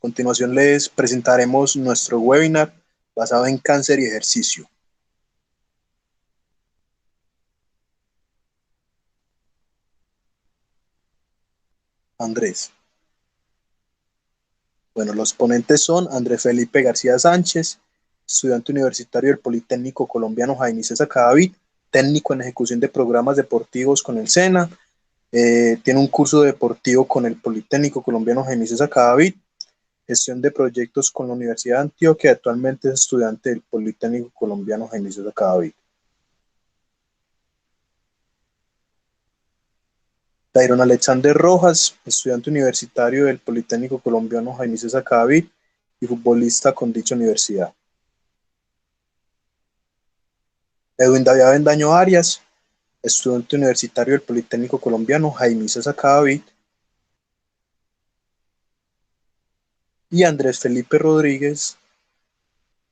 A continuación les presentaremos nuestro webinar basado en cáncer y ejercicio. Andrés. Bueno, los ponentes son Andrés Felipe García Sánchez, estudiante universitario del Politécnico Colombiano Jaime César Cadavid, técnico en ejecución de programas deportivos con el SENA, tiene un curso deportivo con el Politécnico Colombiano Jaime César Cadavid, gestión de proyectos con la Universidad de Antioquia, actualmente es estudiante del Politécnico Colombiano Jaime César Cadavid. Dairon Alexander Rojas, estudiante universitario del Politécnico Colombiano Jaime César Cadavid y futbolista con dicha universidad. Edwin David Avendaño Arias, estudiante universitario del Politécnico Colombiano Jaime César Cadavid. Y Andrés Felipe Rodríguez,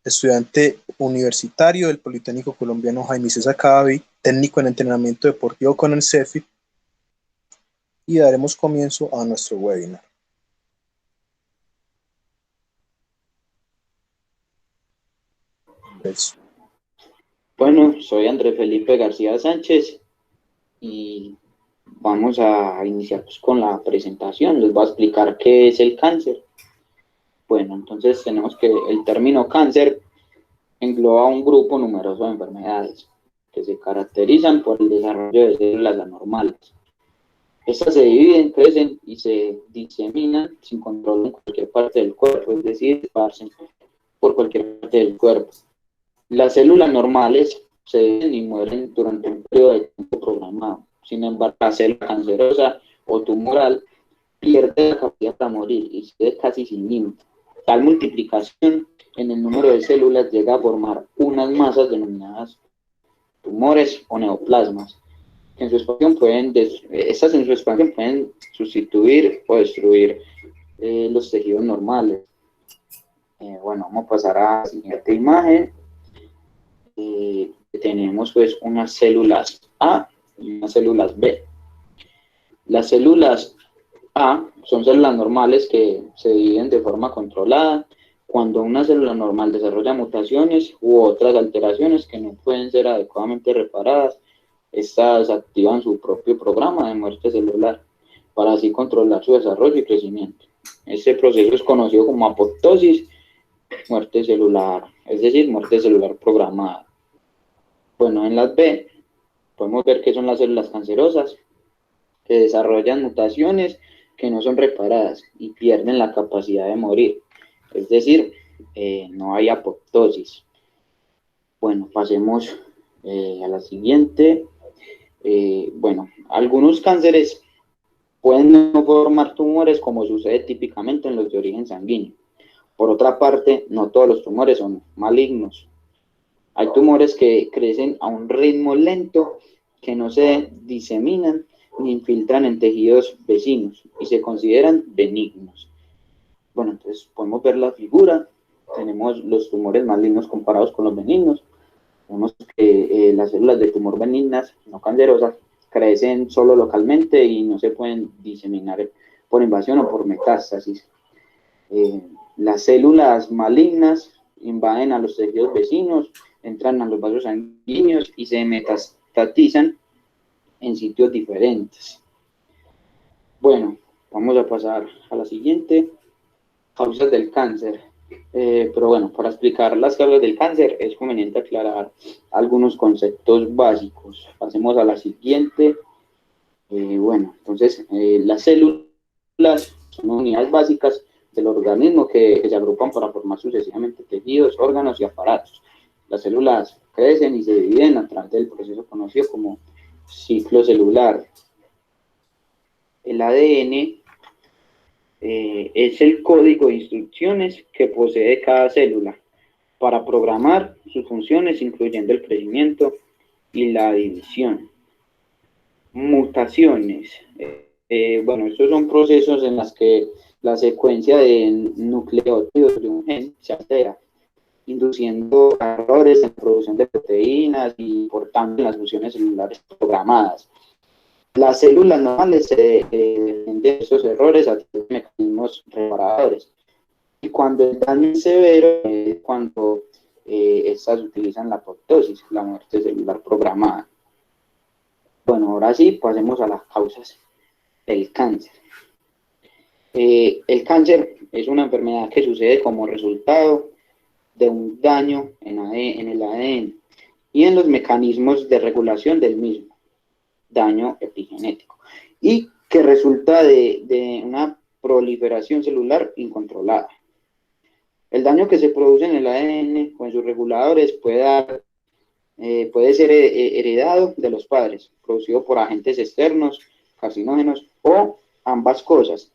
estudiante universitario del Politécnico Colombiano Jaime César Cadavid, técnico en entrenamiento deportivo con el CEFIT. Y daremos comienzo a nuestro webinar. Bueno, soy Andrés Felipe García Sánchez y vamos a iniciar con la presentación. Les voy a explicar qué es el cáncer. Bueno, entonces tenemos que el término cáncer engloba un grupo numeroso de enfermedades que se caracterizan por el desarrollo de células anormales. Estas se dividen, crecen y se diseminan sin control en cualquier parte del cuerpo, es decir, esparcen por cualquier parte del cuerpo. Las células normales se dividen y mueren durante un periodo de tiempo programado. Sin embargo, la célula cancerosa o tumoral pierde la capacidad para morir y se ve casi sin límite. Tal multiplicación en el número de células llega a formar unas masas denominadas tumores o neoplasmas. Estas en su expansión pueden sustituir o destruir los tejidos normales. Bueno, vamos a pasar a la siguiente imagen. Tenemos pues unas células A y unas células B. Las células A son células normales que se dividen de forma controlada. Cuando una célula normal desarrolla mutaciones u otras alteraciones que no pueden ser adecuadamente reparadas, estas activan su propio programa de muerte celular para así controlar su desarrollo y crecimiento. Este proceso es conocido como apoptosis, muerte celular, es decir, muerte celular programada. Bueno, en las B podemos ver que son las células cancerosas que desarrollan mutaciones que no son reparadas y pierden la capacidad de morir, es decir, no hay apoptosis. Bueno, pasemos a la siguiente. Bueno, algunos cánceres pueden no formar tumores como sucede típicamente en los de origen sanguíneo. Por otra parte, no todos los tumores son malignos. Hay tumores que crecen a un ritmo lento, que no se diseminan ni infiltran en tejidos vecinos y se consideran benignos. Bueno, entonces podemos ver la figura. Tenemos los tumores malignos comparados con los benignos. Vemos que las células de tumor benignas, no cancerosas, crecen solo localmente y no se pueden diseminar por invasión o por metástasis. Las células malignas invaden a los tejidos vecinos, entran a los vasos sanguíneos y se metastatizan en sitios diferentes. Bueno, vamos a pasar a la siguiente. Causas del cáncer. Pero bueno, para explicar las causas del cáncer es conveniente aclarar algunos conceptos básicos. Pasemos a la siguiente. Bueno, entonces las células son unidades básicas del organismo que se agrupan para formar sucesivamente tejidos, órganos y aparatos. Las células crecen y se dividen a través del proceso conocido como ciclo celular. El ADN es el código de instrucciones que posee cada célula para programar sus funciones, incluyendo el crecimiento y la división. Mutaciones. Bueno, estos son procesos en los que la secuencia de nucleótidos de un gen se altera, induciendo errores en la producción de proteínas y, por tanto, en las funciones celulares programadas. Las células normales se defienden de estos errores a través de mecanismos reparadores. Y cuando el daño es severo, es cuando estas utilizan la apoptosis, la muerte celular programada. Bueno, ahora sí, pasemos a las causas del cáncer. El cáncer es una enfermedad que sucede como resultado de un daño en el ADN y en los mecanismos de regulación del mismo, daño epigenético, y que resulta de una proliferación celular incontrolada. El daño que se produce en el ADN o en sus reguladores puede ser heredado de los padres, producido por agentes externos, carcinógenos o ambas cosas.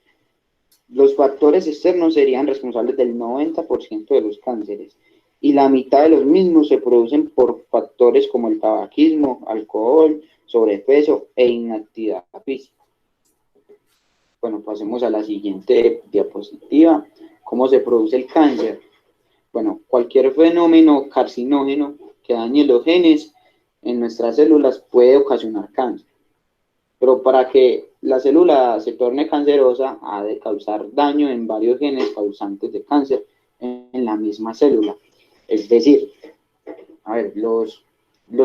Los factores externos serían responsables del 90% de los cánceres y la mitad de los mismos se producen por factores como el tabaquismo, alcohol, sobrepeso e inactividad física. Bueno, pasemos a la siguiente diapositiva. ¿Cómo se produce el cáncer? Bueno, cualquier fenómeno carcinógeno que dañe los genes en nuestras células puede ocasionar cáncer. Pero para que la célula se torne cancerosa, ha de causar daño en varios genes causantes de cáncer en la misma célula. Es decir, a ver, los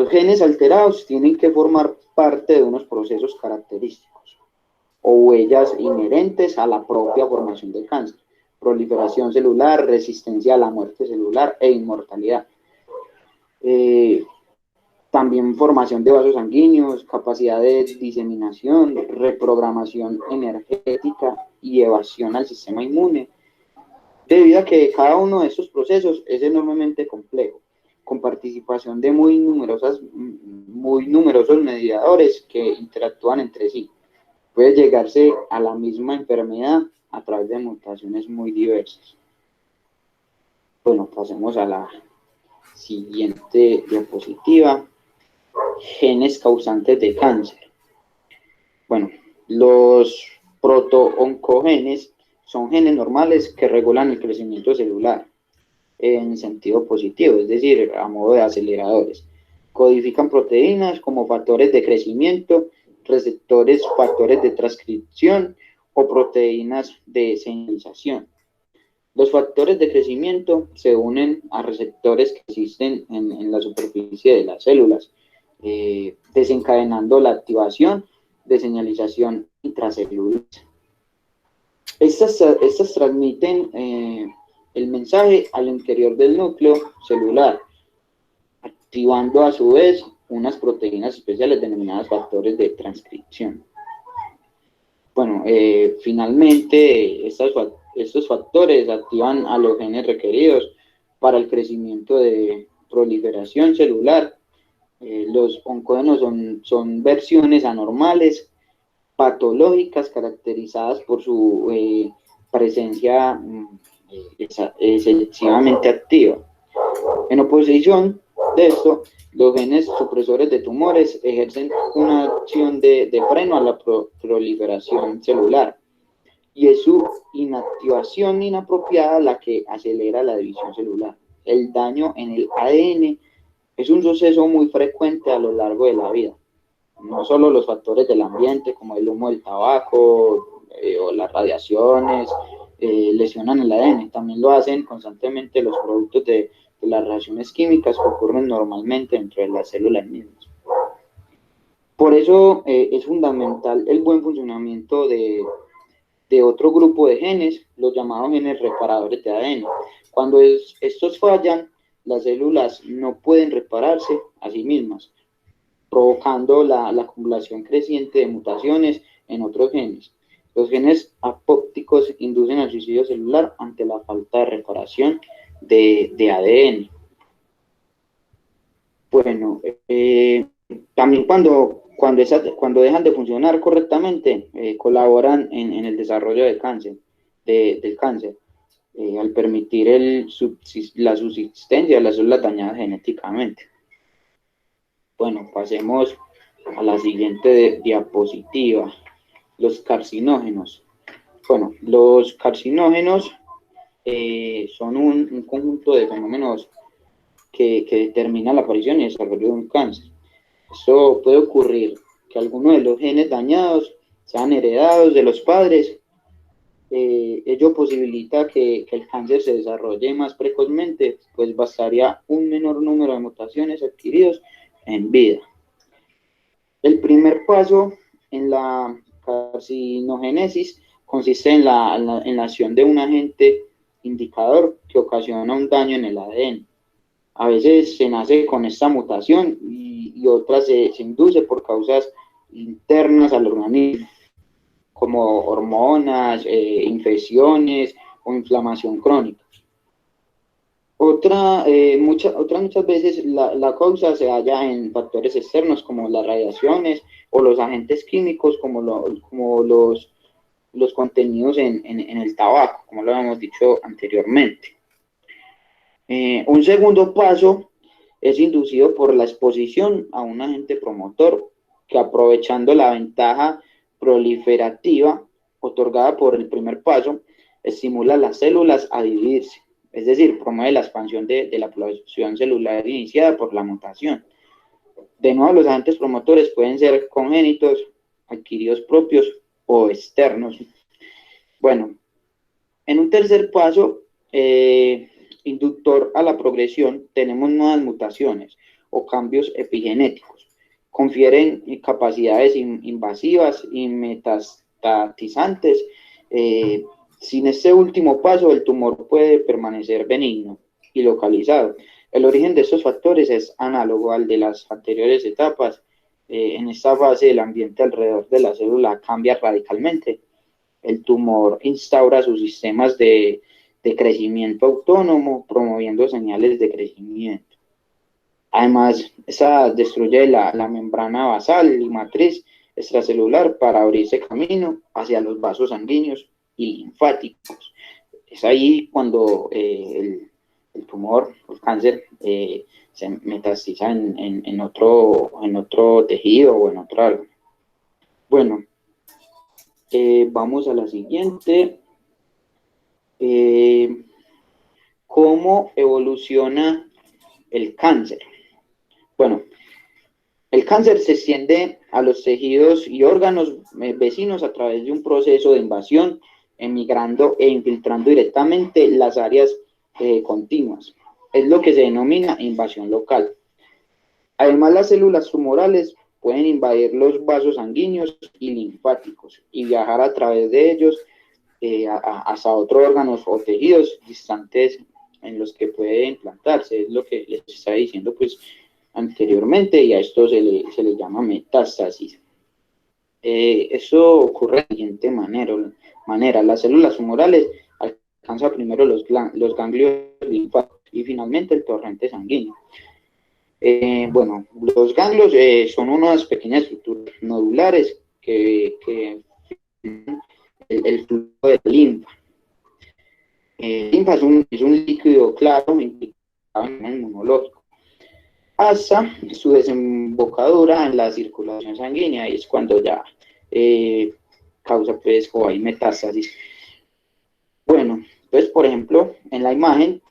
genes alterados tienen que formar parte de unos procesos característicos o huellas inherentes a la propia formación del cáncer: proliferación celular, resistencia a la muerte celular e inmortalidad. También formación de vasos sanguíneos, capacidad de diseminación, reprogramación energética y evasión al sistema inmune, debido a que cada uno de estos procesos es enormemente complejo, con participación de muy numerosos mediadores que interactúan entre sí. Puede llegarse a la misma enfermedad a través de mutaciones muy diversas. Bueno, pasemos a la siguiente diapositiva. Genes causantes de cáncer. Bueno, los protooncogenes son genes normales que regulan el crecimiento celular en sentido positivo, es decir, a modo de aceleradores. Codifican proteínas como factores de crecimiento, receptores, factores de transcripción o proteínas de señalización. Los factores de crecimiento se unen a receptores que existen en la superficie de las células, desencadenando la activación de señalización intracelular. Estas transmiten el mensaje al interior del núcleo celular, activando a su vez unas proteínas especiales denominadas factores de transcripción. Bueno, finalmente estos factores activan a los genes requeridos para el crecimiento de proliferación celular. Los oncogenos son versiones anormales, patológicas, caracterizadas por su presencia excesivamente activa. En oposición de esto, los genes supresores de tumores ejercen una acción de freno a la proliferación celular, y es su inactivación inapropiada la que acelera la división celular. El daño en el ADN es un suceso muy frecuente a lo largo de la vida. No solo los factores del ambiente, como el humo del tabaco o las radiaciones, lesionan el ADN, también lo hacen constantemente los productos de las reacciones químicas que ocurren normalmente dentro de las células mismas. Por eso es fundamental el buen funcionamiento de otro grupo de genes, los llamados genes reparadores de ADN. Cuando estos fallan, las células no pueden repararse a sí mismas, provocando la acumulación creciente de mutaciones en otros genes. Los genes apópticos inducen al suicidio celular ante la falta de reparación de ADN. Bueno, también cuando dejan de funcionar correctamente, colaboran en el desarrollo del cáncer, al permitir la subsistencia de las células dañadas genéticamente. Bueno, pasemos a la siguiente diapositiva. Los carcinógenos. Bueno, los carcinógenos son un conjunto de fenómenos que determinan la aparición y desarrollo de un cáncer. Eso puede ocurrir que algunos de los genes dañados sean heredados de los padres ello posibilita que el cáncer se desarrolle más precozmente, pues bastaría un menor número de mutaciones adquiridos en vida. El primer paso en la carcinogénesis consiste en la acción de un agente indicador que ocasiona un daño en el ADN. A veces se nace con esta mutación y otras se induce por causas internas al organismo, como hormonas, infecciones o inflamación crónica. Otras muchas veces la causa se halla en factores externos como las radiaciones o los agentes químicos como los contenidos en el tabaco, como lo habíamos dicho anteriormente. Un segundo paso es inducido por la exposición a un agente promotor que, aprovechando la ventaja proliferativa otorgada por el primer paso, estimula las células a dividirse, es decir, promueve la expansión de la población celular iniciada por la mutación. De nuevo, los agentes promotores pueden ser congénitos, adquiridos propios o externos. Bueno, en un tercer paso, inductor a la progresión, tenemos nuevas mutaciones o cambios epigenéticos. Confieren capacidades invasivas y metastatizantes. Sin este último paso, el tumor puede permanecer benigno y localizado. El origen de estos factores es análogo al de las anteriores etapas. En esta fase, el ambiente alrededor de la célula cambia radicalmente. El tumor instaura sus sistemas de crecimiento autónomo, promoviendo señales de crecimiento. Además, esa destruye la membrana basal y matriz extracelular para abrirse camino hacia los vasos sanguíneos y linfáticos. Es ahí cuando el tumor, el cáncer, se metastiza en otro tejido o en otro órgano. Bueno, vamos a la siguiente. ¿Cómo evoluciona el cáncer? Bueno, el cáncer se extiende a los tejidos y órganos vecinos a través de un proceso de invasión, emigrando e infiltrando directamente las áreas continuas. Es lo que se denomina invasión local. Además, las células tumorales pueden invadir los vasos sanguíneos y linfáticos y viajar a través de ellos hasta otros órganos o tejidos distantes en los que puede implantarse. Es lo que les estaba diciendo pues anteriormente, y a esto se le llama metástasis. Eso ocurre de la siguiente manera. Las células tumorales alcanzan primero los ganglios linfáticos y finalmente el torrente sanguíneo. Bueno, los ganglios son unas pequeñas estructuras nodulares que el flujo de linfa. Linfa es un líquido claro implicado en el inmunológico, hasta su desembocadura en la circulación sanguínea, y es cuando ya causa pues o hay metástasis. Bueno, pues por ejemplo, en la imagen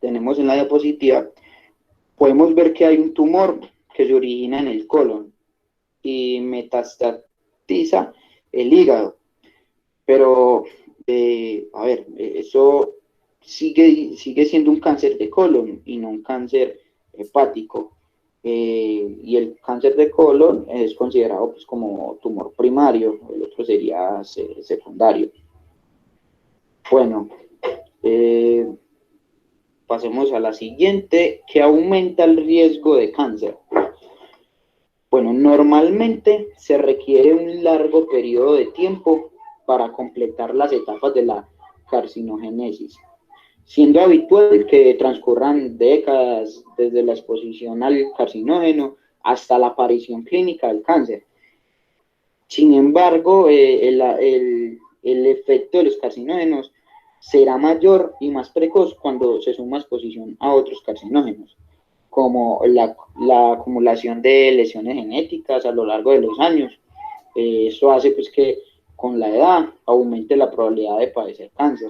tenemos en la diapositiva, podemos ver que hay un tumor que se origina en el colon y metastatiza el hígado. Pero, a ver, eso sigue siendo un cáncer de colon y no un cáncer hepático. Y el cáncer de colon es considerado pues como tumor primario, el otro sería secundario. Bueno, pasemos a la siguiente, que aumenta el riesgo de cáncer. Bueno, normalmente se requiere un largo periodo de tiempo para completar las etapas de la carcinogénesis, siendo habitual que transcurran décadas desde la exposición al carcinógeno hasta la aparición clínica del cáncer. Sin embargo, el efecto de los carcinógenos será mayor y más precoz cuando se suma exposición a otros carcinógenos, como la acumulación de lesiones genéticas a lo largo de los años. Eso hace pues que con la edad aumente la probabilidad de padecer cáncer.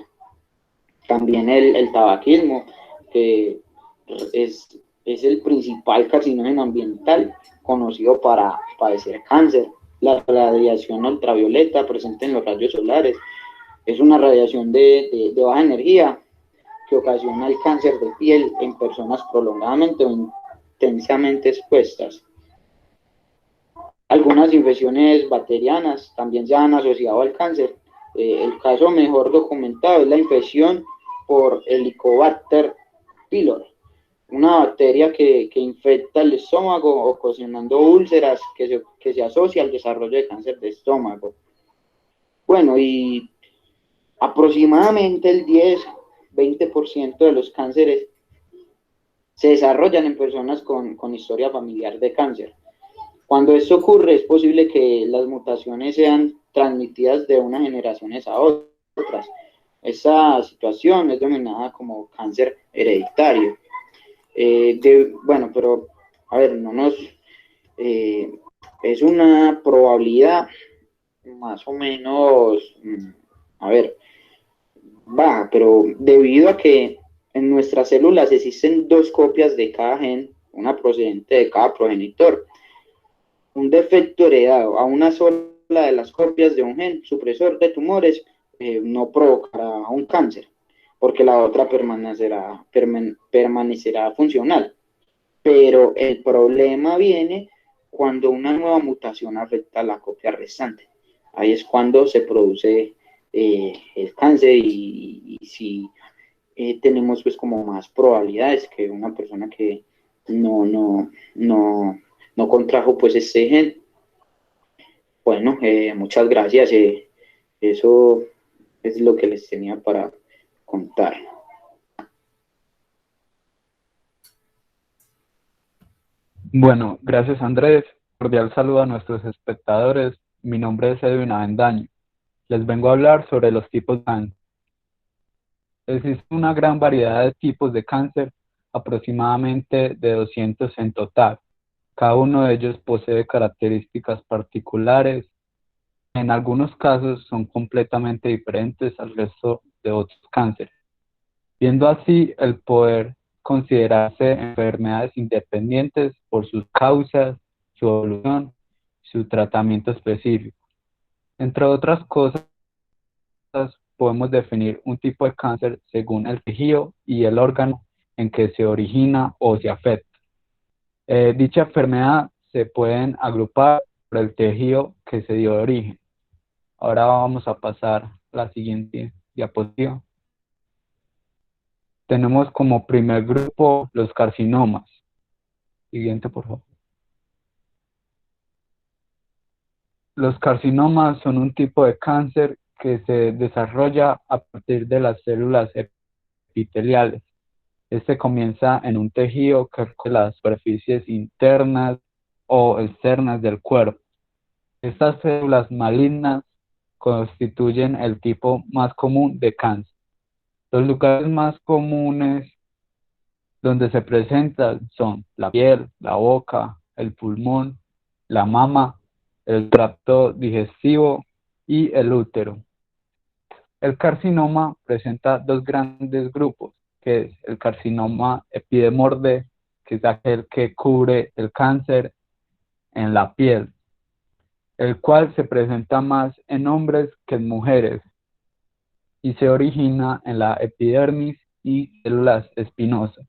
También el tabaquismo, que es el principal carcinógeno ambiental conocido para padecer cáncer. La radiación ultravioleta presente en los rayos solares Es una radiación de baja energía que ocasiona el cáncer de piel en personas prolongadamente o intensamente expuestas. Algunas infecciones bacterianas también se han asociado al cáncer. El caso mejor documentado es la infección por Helicobacter pylori, una bacteria que infecta el estómago, ocasionando úlceras que se asocia al desarrollo de cáncer de estómago. Bueno, y aproximadamente el 10-20% de los cánceres se desarrollan en personas con historia familiar de cáncer. Cuando esto ocurre, es posible que las mutaciones sean transmitidas de unas generaciones a otras. Esta situación es denominada como cáncer hereditario. Bueno, pero a ver, es una probabilidad más o menos, a ver, baja, pero debido a que en nuestras células existen dos copias de cada gen, una procedente de cada progenitor, un defecto heredado a una sola de las copias de un gen supresor de tumores no provocará un cáncer, porque la otra permanecerá funcional. Pero el problema viene cuando una nueva mutación afecta a la copia restante. Ahí es cuando se produce el cáncer y si tenemos pues como más probabilidades que una persona que no contrajo pues este gen. Bueno, muchas gracias. Eso es lo que les tenía para contar. Bueno, gracias Andrés. Cordial saludo a nuestros espectadores. Mi nombre es Edwin Avendaño. Les vengo a hablar sobre los tipos de cáncer. Existe una gran variedad de tipos de cáncer, aproximadamente de 200 en total. Cada uno de ellos posee características particulares. En algunos casos son completamente diferentes al resto de otros cánceres, viendo así el poder considerarse enfermedades independientes por sus causas, su evolución, su tratamiento específico. Entre otras cosas, podemos definir un tipo de cáncer según el tejido y el órgano en que se origina o se afecta. Dicha enfermedad se pueden agrupar por el tejido que se dio de origen. Ahora vamos a pasar a la siguiente diapositiva. Tenemos como primer grupo los carcinomas. Siguiente, por favor. Los carcinomas son un tipo de cáncer que se desarrolla a partir de las células epiteliales. Este comienza en un tejido que recorre las superficies internas o externas del cuerpo. Estas células malignas constituyen el tipo más común de cáncer. Los lugares más comunes donde se presentan son la piel, la boca, el pulmón, la mama, el tracto digestivo y el útero. El carcinoma presenta dos grandes grupos, que es el carcinoma epidemorde, que es aquel que cubre el cáncer en la piel, el cual se presenta más en hombres que en mujeres y se origina en la epidermis y células espinosas.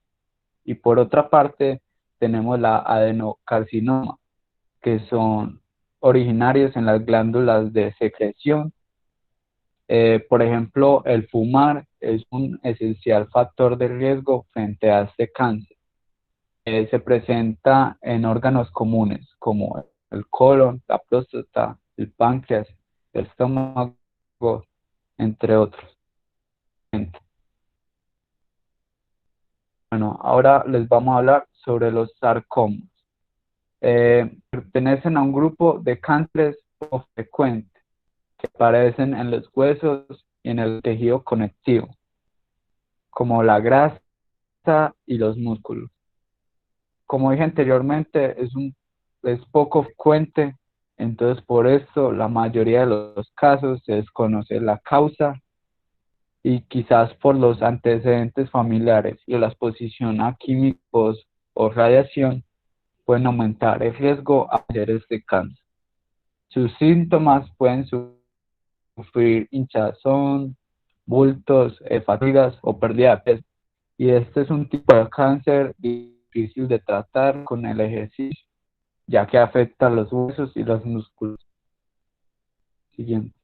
Y por otra parte, tenemos la adenocarcinoma, que son originarios en las glándulas de secreción. Por ejemplo, el fumar es un esencial factor de riesgo frente a este cáncer. Se presenta en órganos comunes como el colon, la próstata, el páncreas, el estómago, entre otros. Bueno, ahora les vamos a hablar sobre los sarcomas. Pertenecen a un grupo de cánceres poco frecuentes que aparecen en los huesos y en el tejido conectivo, como la grasa y los músculos. Como dije anteriormente, es poco frecuente, entonces por esto la mayoría de los casos se desconoce la causa y quizás por los antecedentes familiares y la exposición a químicos o radiación pueden aumentar el riesgo a hacer este cáncer. Sus síntomas pueden sufrir hinchazón, bultos, fatigas o pérdida de peso. Y este es un tipo de cáncer difícil de tratar con el ejercicio, ya que afecta los huesos y los músculos. Siguiente.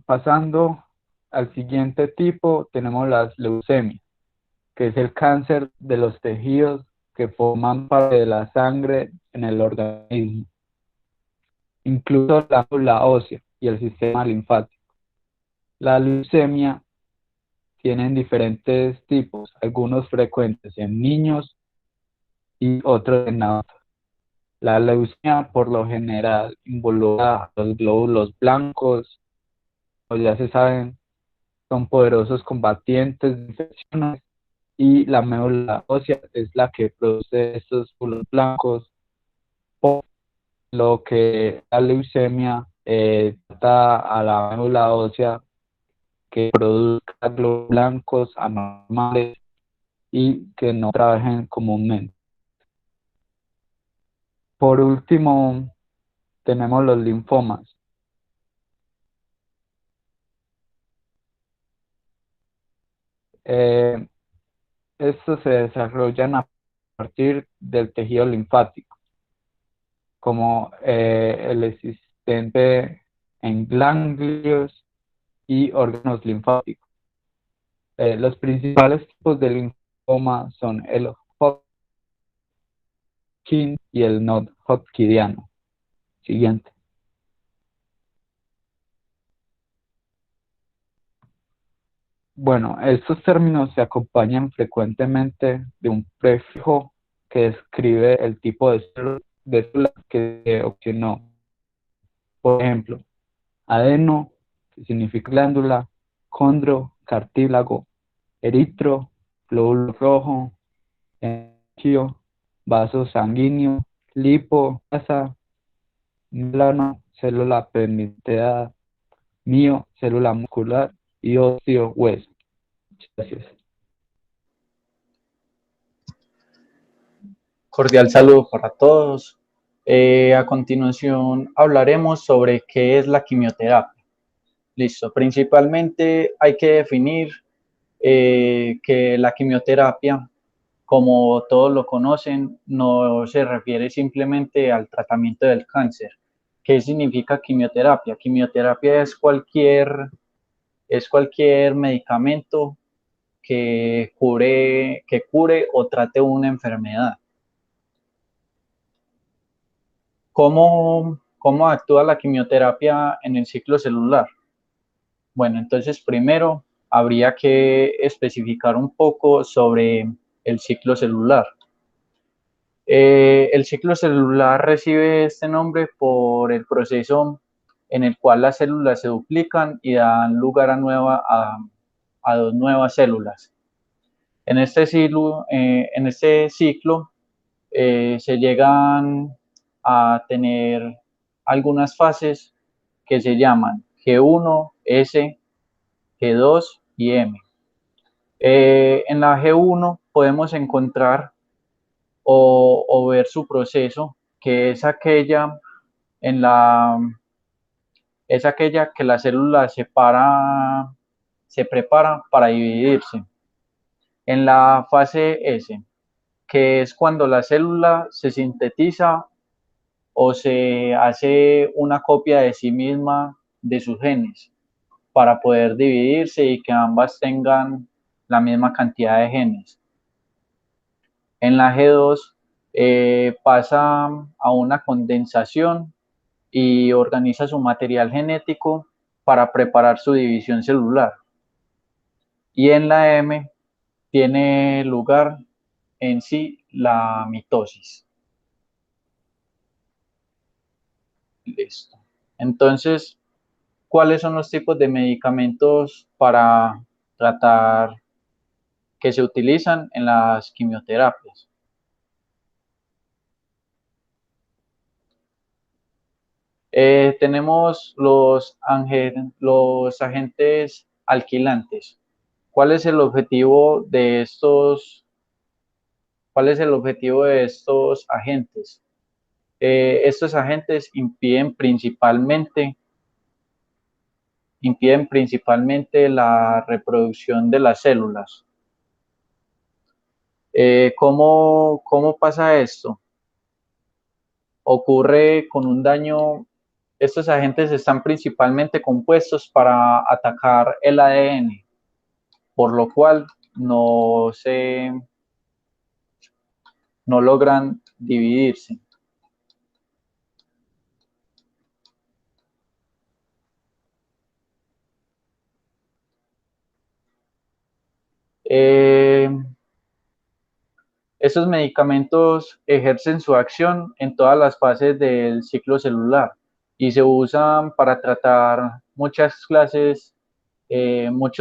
Pasando al siguiente tipo, tenemos las leucemias, que es el cáncer de los tejidos que forman parte de la sangre en el organismo, incluso la médula ósea y el sistema linfático. La leucemia tienen diferentes tipos, algunos frecuentes en niños y otros en adultos. La leucemia por lo general involucra a los glóbulos blancos, o ya se saben, son poderosos combatientes de infecciones, y la médula ósea es la que produce estos glóbulos blancos, por lo que la leucemia trata a la médula ósea que produzca glóbulos blancos anormales y que no trabajen comúnmente. Por último, tenemos los linfomas. Estos se desarrollan a partir del tejido linfático, como el existente en ganglios y órganos linfáticos. Los principales tipos de linfoma son el Hodgkin y el non-Hodgkiniano. Siguiente. Bueno, estos términos se acompañan frecuentemente de un prefijo que describe el tipo de célula que se obtuvo. Por ejemplo, adeno, que significa glándula, condro, cartílago, eritro, glóbulo rojo, enchio, vaso sanguíneo, lipo, grasa, melano, célula pigmentada, mio, célula muscular y óseo hueso. Gracias. Cordial saludo para todos. A continuación hablaremos sobre qué es la quimioterapia. Listo, principalmente hay que definir que la quimioterapia, como todos lo conocen, no se refiere simplemente al tratamiento del cáncer. ¿Qué significa quimioterapia? Quimioterapia es cualquier medicamento que cure o trate una enfermedad. ¿Cómo actúa la quimioterapia en el ciclo celular? Bueno, entonces primero habría que especificar un poco sobre el ciclo celular. El ciclo celular recibe este nombre por el proceso en el cual las células se duplican y dan lugar a dos nuevas células. En este ciclo se llegan a tener algunas fases que se llaman G1, S, G2 y M. En la G1 podemos encontrar o ver su proceso, que es aquella que la célula se prepara para dividirse. En la fase S, que es cuando la célula se sintetiza o se hace una copia de sí misma de sus genes para poder dividirse y que ambas tengan la misma cantidad de genes. En la G2 pasa a una condensación y organiza su material genético para preparar su división celular. Y en la M tiene lugar en sí la mitosis. Listo. Entonces, ¿cuáles son los tipos de medicamentos para tratar que se utilizan en las quimioterapias? Tenemos los agentes alquilantes. ¿Cuál es el objetivo de estos agentes? Estos agentes impiden principalmente la reproducción de las células. ¿Cómo pasa esto? Ocurre con un daño. Estos agentes están principalmente compuestos para atacar el ADN, por lo cual no logran dividirse. Estos medicamentos ejercen su acción en todas las fases del ciclo celular y se usan para tratar muchos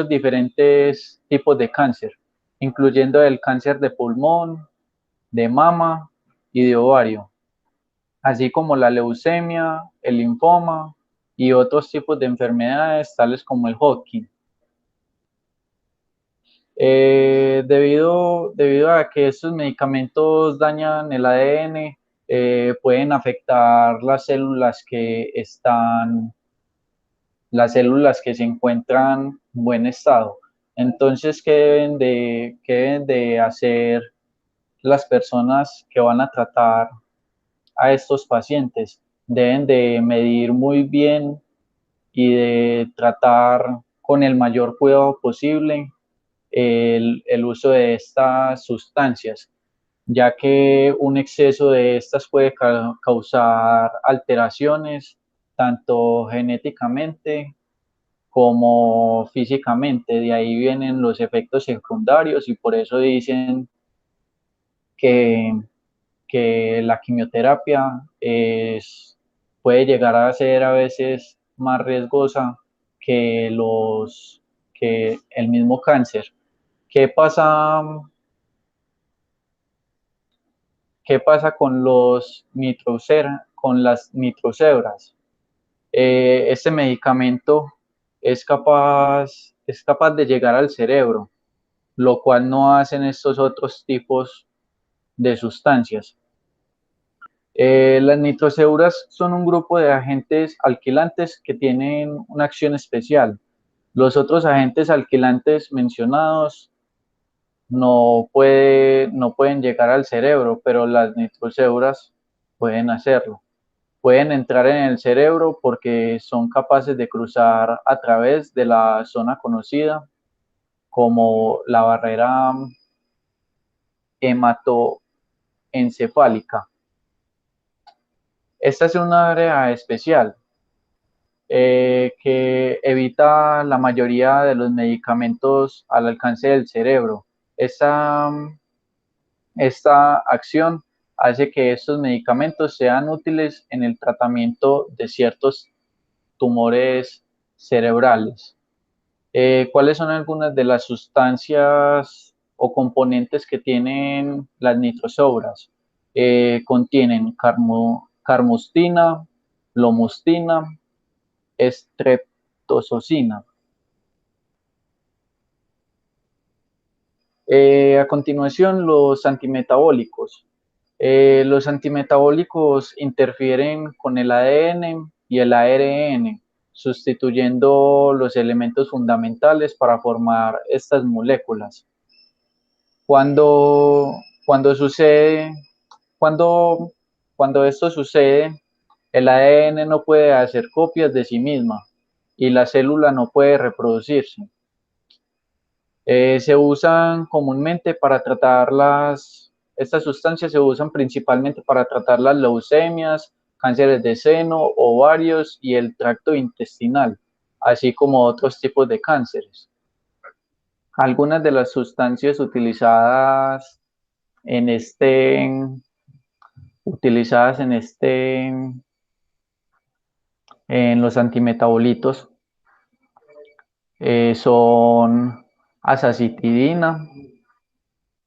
diferentes tipos de cáncer, incluyendo el cáncer de pulmón, de mama y de ovario, así como la leucemia, el linfoma y otros tipos de enfermedades tales como el Hodgkin. Debido a que estos medicamentos dañan el ADN, pueden afectar las células que se encuentran en buen estado. Entonces, ¿qué deben de hacer las personas que van a tratar a estos pacientes? Deben de medir muy bien y de tratar con el mayor cuidado posible el uso de estas sustancias, ya que un exceso de estas puede causar alteraciones tanto genéticamente como físicamente. De ahí vienen los efectos secundarios y por eso dicen que, que la quimioterapia puede llegar a ser a veces más riesgosa que el mismo cáncer. ¿Qué pasa con las nitrocebras? Este medicamento es capaz de llegar al cerebro, lo cual no hacen estos otros tipos de sustancias. Las nitrocebras son un grupo de agentes alquilantes que tienen una acción especial. Los otros agentes alquilantes mencionados no pueden llegar al cerebro, pero las nitrocebras pueden hacerlo. Pueden entrar en el cerebro porque son capaces de cruzar a través de la zona conocida como la barrera hematoencefálica. Esta es una área especial que evita la mayoría de los medicamentos al alcance del cerebro. Esta acción hace que estos medicamentos sean útiles en el tratamiento de ciertos tumores cerebrales. ¿Cuáles son algunas de las sustancias o componentes que tienen las nitrocebras? Contienen carmustina, lomustina, estreptozocina. A continuación, los antimetabólicos. Los antimetabólicos interfieren con el ADN y el ARN, sustituyendo los elementos fundamentales para formar estas moléculas. Cuando esto sucede, el ADN no puede hacer copias de sí misma y la célula no puede reproducirse. Se usan comúnmente para tratar estas sustancias se usan principalmente para tratar las leucemias, cánceres de seno, ovarios y el tracto intestinal, así como otros tipos de cánceres. Algunas de las sustancias utilizadas en los antimetabolitos son azacitidina,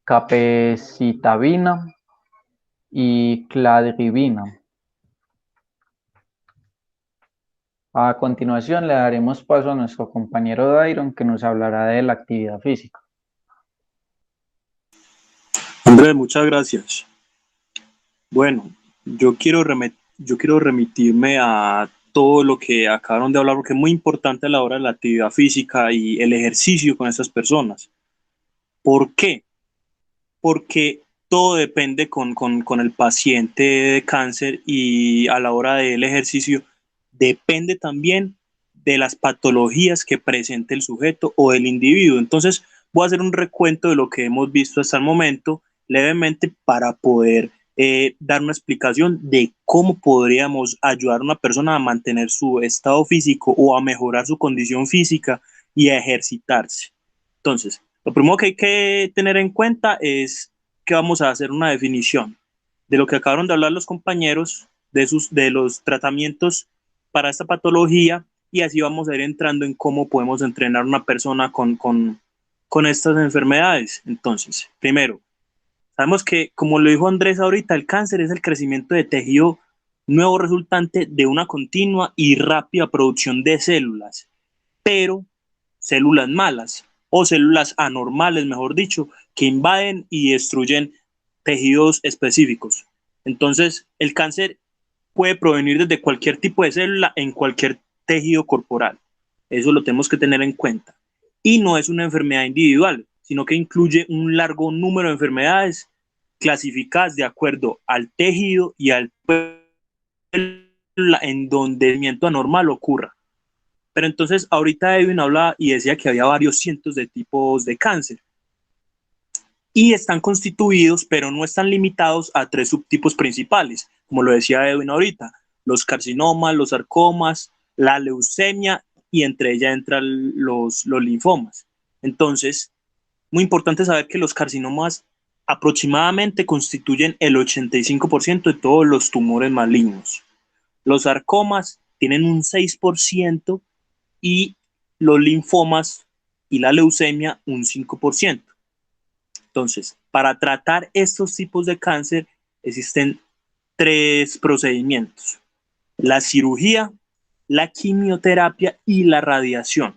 capecitabina y cladribina. A continuación le daremos paso a nuestro compañero Dairon, que nos hablará de la actividad física. Andrés, muchas gracias. Bueno, yo quiero remitirme a todo lo que acabaron de hablar, porque es muy importante a la hora de la actividad física y el ejercicio con estas personas. ¿Por qué? Porque todo depende con el paciente de cáncer y a la hora del ejercicio depende también de las patologías que presente el sujeto o el individuo. Entonces, voy a hacer un recuento de lo que hemos visto hasta el momento levemente para poder dar una explicación de cómo podríamos ayudar a una persona a mantener su estado físico o a mejorar su condición física y a ejercitarse. Entonces, lo primero que hay que tener en cuenta es que vamos a hacer una definición de lo que acabaron de hablar los compañeros, de los tratamientos para esta patología, y así vamos a ir entrando en cómo podemos entrenar a una persona con estas enfermedades. Entonces, primero, sabemos que, como lo dijo Andrés ahorita, el cáncer es el crecimiento de tejido nuevo resultante de una continua y rápida producción de células, pero células malas o células anormales, mejor dicho, que invaden y destruyen tejidos específicos. Entonces, el cáncer puede provenir desde cualquier tipo de célula en cualquier tejido corporal. Eso lo tenemos que tener en cuenta. Y no es una enfermedad individual, sino que incluye un largo número de enfermedades clasificadas de acuerdo al tejido y al en donde el movimiento anormal ocurra. Pero entonces ahorita Edwin hablaba y decía que había varios cientos de tipos de cáncer y están constituidos, pero no están limitados a tres subtipos principales, como lo decía Edwin ahorita: los carcinomas, los sarcomas, la leucemia, y entre ellas entran los linfomas. Entonces, muy importante saber que los carcinomas aproximadamente constituyen el 85% de todos los tumores malignos. Los sarcomas tienen un 6% y los linfomas y la leucemia un 5%. Entonces, para tratar estos tipos de cáncer existen tres procedimientos: la cirugía, la quimioterapia y la radiación.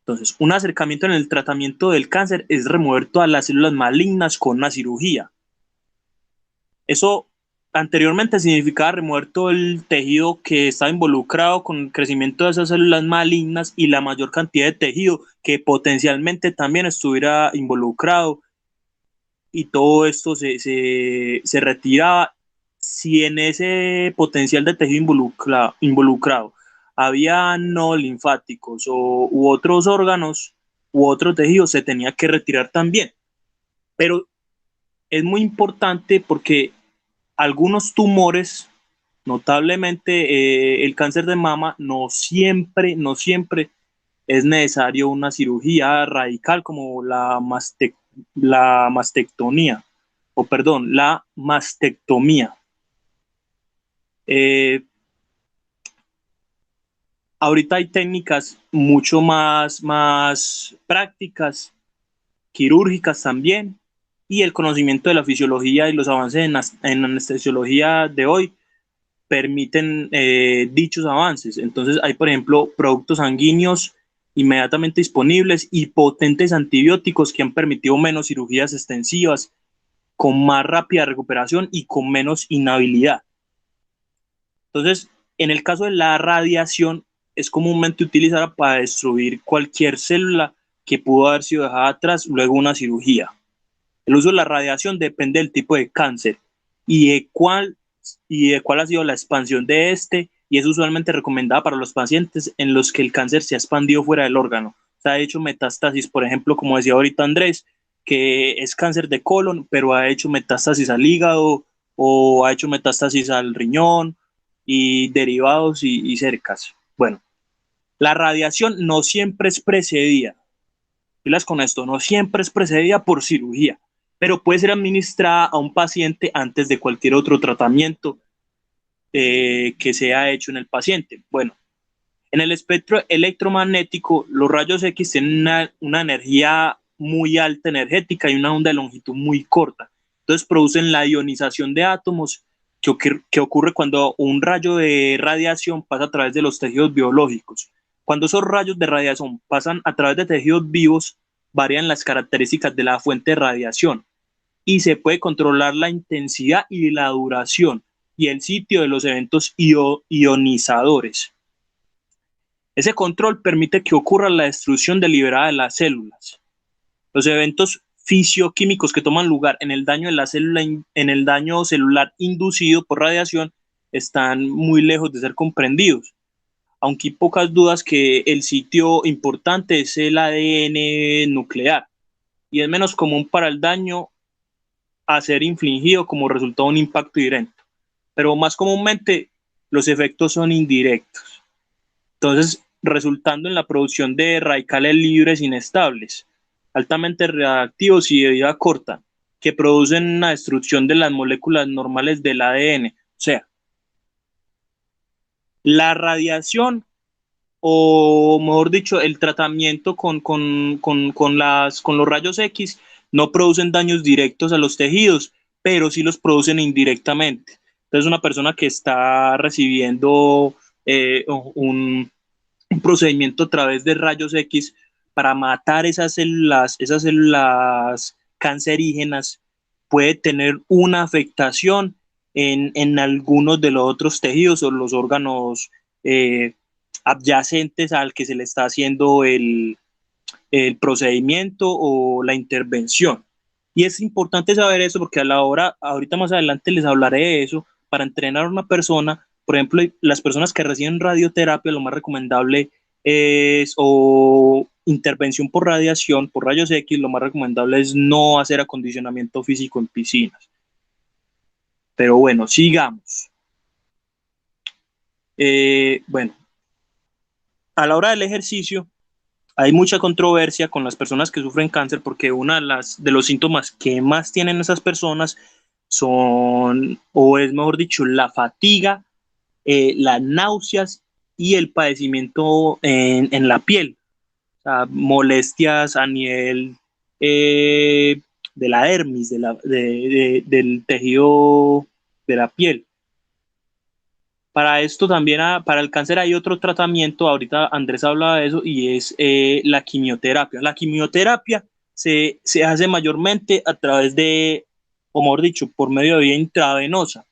Entonces, un acercamiento en el tratamiento del cáncer es remover todas las células malignas con una cirugía. Eso anteriormente significaba remover todo el tejido que estaba involucrado con el crecimiento de esas células malignas y la mayor cantidad de tejido que potencialmente también estuviera involucrado, y todo esto se retiraba si en ese potencial de tejido involucrado había no linfáticos u otros órganos u otro tejido, se tenía que retirar también. Pero es muy importante porque algunos tumores, notablemente el cáncer de mama, no siempre es necesario una cirugía radical como la mastectomía, la mastectomía. Ahorita hay técnicas mucho más prácticas, quirúrgicas también, y el conocimiento de la fisiología y los avances en anestesiología de hoy permiten dichos avances. Entonces hay, por ejemplo, productos sanguíneos inmediatamente disponibles y potentes antibióticos que han permitido menos cirugías extensivas, con más rápida recuperación y con menos inhabilidad. Entonces, en el caso de la radiación, es comúnmente utilizada para destruir cualquier célula que pudo haber sido dejada atrás luego de una cirugía. El uso de la radiación depende del tipo de cáncer y de cuál ha sido la expansión de este, y es usualmente recomendada para los pacientes en los que el cáncer se ha expandido fuera del órgano. Se ha hecho metástasis, por ejemplo, como decía ahorita Andrés, que es cáncer de colon, pero ha hecho metástasis al hígado o ha hecho metástasis al riñón y derivados y cercas. Bueno, la radiación no siempre es precedida, pilas con esto, no siempre es precedida por cirugía, pero puede ser administrada a un paciente antes de cualquier otro tratamiento que se ha hecho en el paciente. Bueno, en el espectro electromagnético, los rayos X tienen una energía muy alta energética y una onda de longitud muy corta. Entonces producen la ionización de átomos que ocurre cuando un rayo de radiación pasa a través de los tejidos biológicos. Cuando esos rayos de radiación pasan a través de tejidos vivos, varían las características de la fuente de radiación y se puede controlar la intensidad y la duración. y el sitio de los eventos ionizadores. Ese control permite que ocurra la destrucción deliberada de las células. Los eventos fisioquímicos que toman lugar en el daño de la célula, en el daño celular inducido por radiación, están muy lejos de ser comprendidos, aunque hay pocas dudas que el sitio importante es el ADN nuclear y es menos común para el daño a ser infligido como resultado de un impacto directo, pero más comúnmente los efectos son indirectos, entonces resultando en la producción de radicales libres inestables, altamente reactivos y de vida corta, que producen una destrucción de las moléculas normales del ADN. O sea, la radiación, o mejor dicho, el tratamiento con los rayos X no producen daños directos a los tejidos, pero sí los producen indirectamente. Entonces, una persona que está recibiendo un procedimiento a través de rayos X para matar esas células cancerígenas, puede tener una afectación en algunos de los otros tejidos o los órganos adyacentes al que se le está haciendo el procedimiento o la intervención. Y es importante saber eso porque a la hora, ahorita más adelante les hablaré de eso, para entrenar a una persona, por ejemplo, las personas que reciben radioterapia, lo más recomendable es, o intervención por radiación, por rayos X, lo más recomendable es no hacer acondicionamiento físico en piscinas. Pero bueno, sigamos. Bueno, a la hora del ejercicio, hay mucha controversia con las personas que sufren cáncer porque uno de los síntomas que más tienen esas personas son, o es mejor dicho, la fatiga, las náuseas y el padecimiento en la piel, o sea, molestias a nivel de la dermis, del tejido de la piel. Para esto también, para el cáncer hay otro tratamiento, ahorita Andrés hablaba de eso, y es la quimioterapia. La quimioterapia se hace mayormente a través de, o mejor dicho, por medio de vía intravenosa,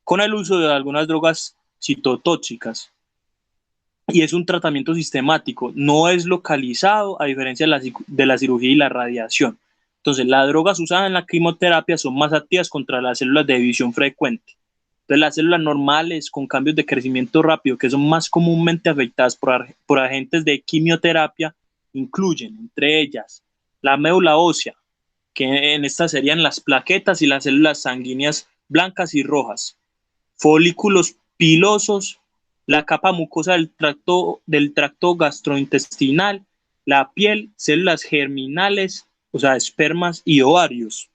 con el uso de algunas drogas citotóxicas. Y es un tratamiento sistemático, no es localizado, a diferencia de la cirugía y la radiación. Entonces, las drogas usadas en la quimioterapia son más activas contra las células de división frecuente. Entonces, las células normales con cambios de crecimiento rápido, que son más comúnmente afectadas por agentes de quimioterapia, incluyen, entre ellas, la médula ósea, que en estas serían las plaquetas y las células sanguíneas blancas y rojas, folículos pilosos, la capa mucosa del tracto gastrointestinal, la piel, células germinales, o sea, espermas y ovarios.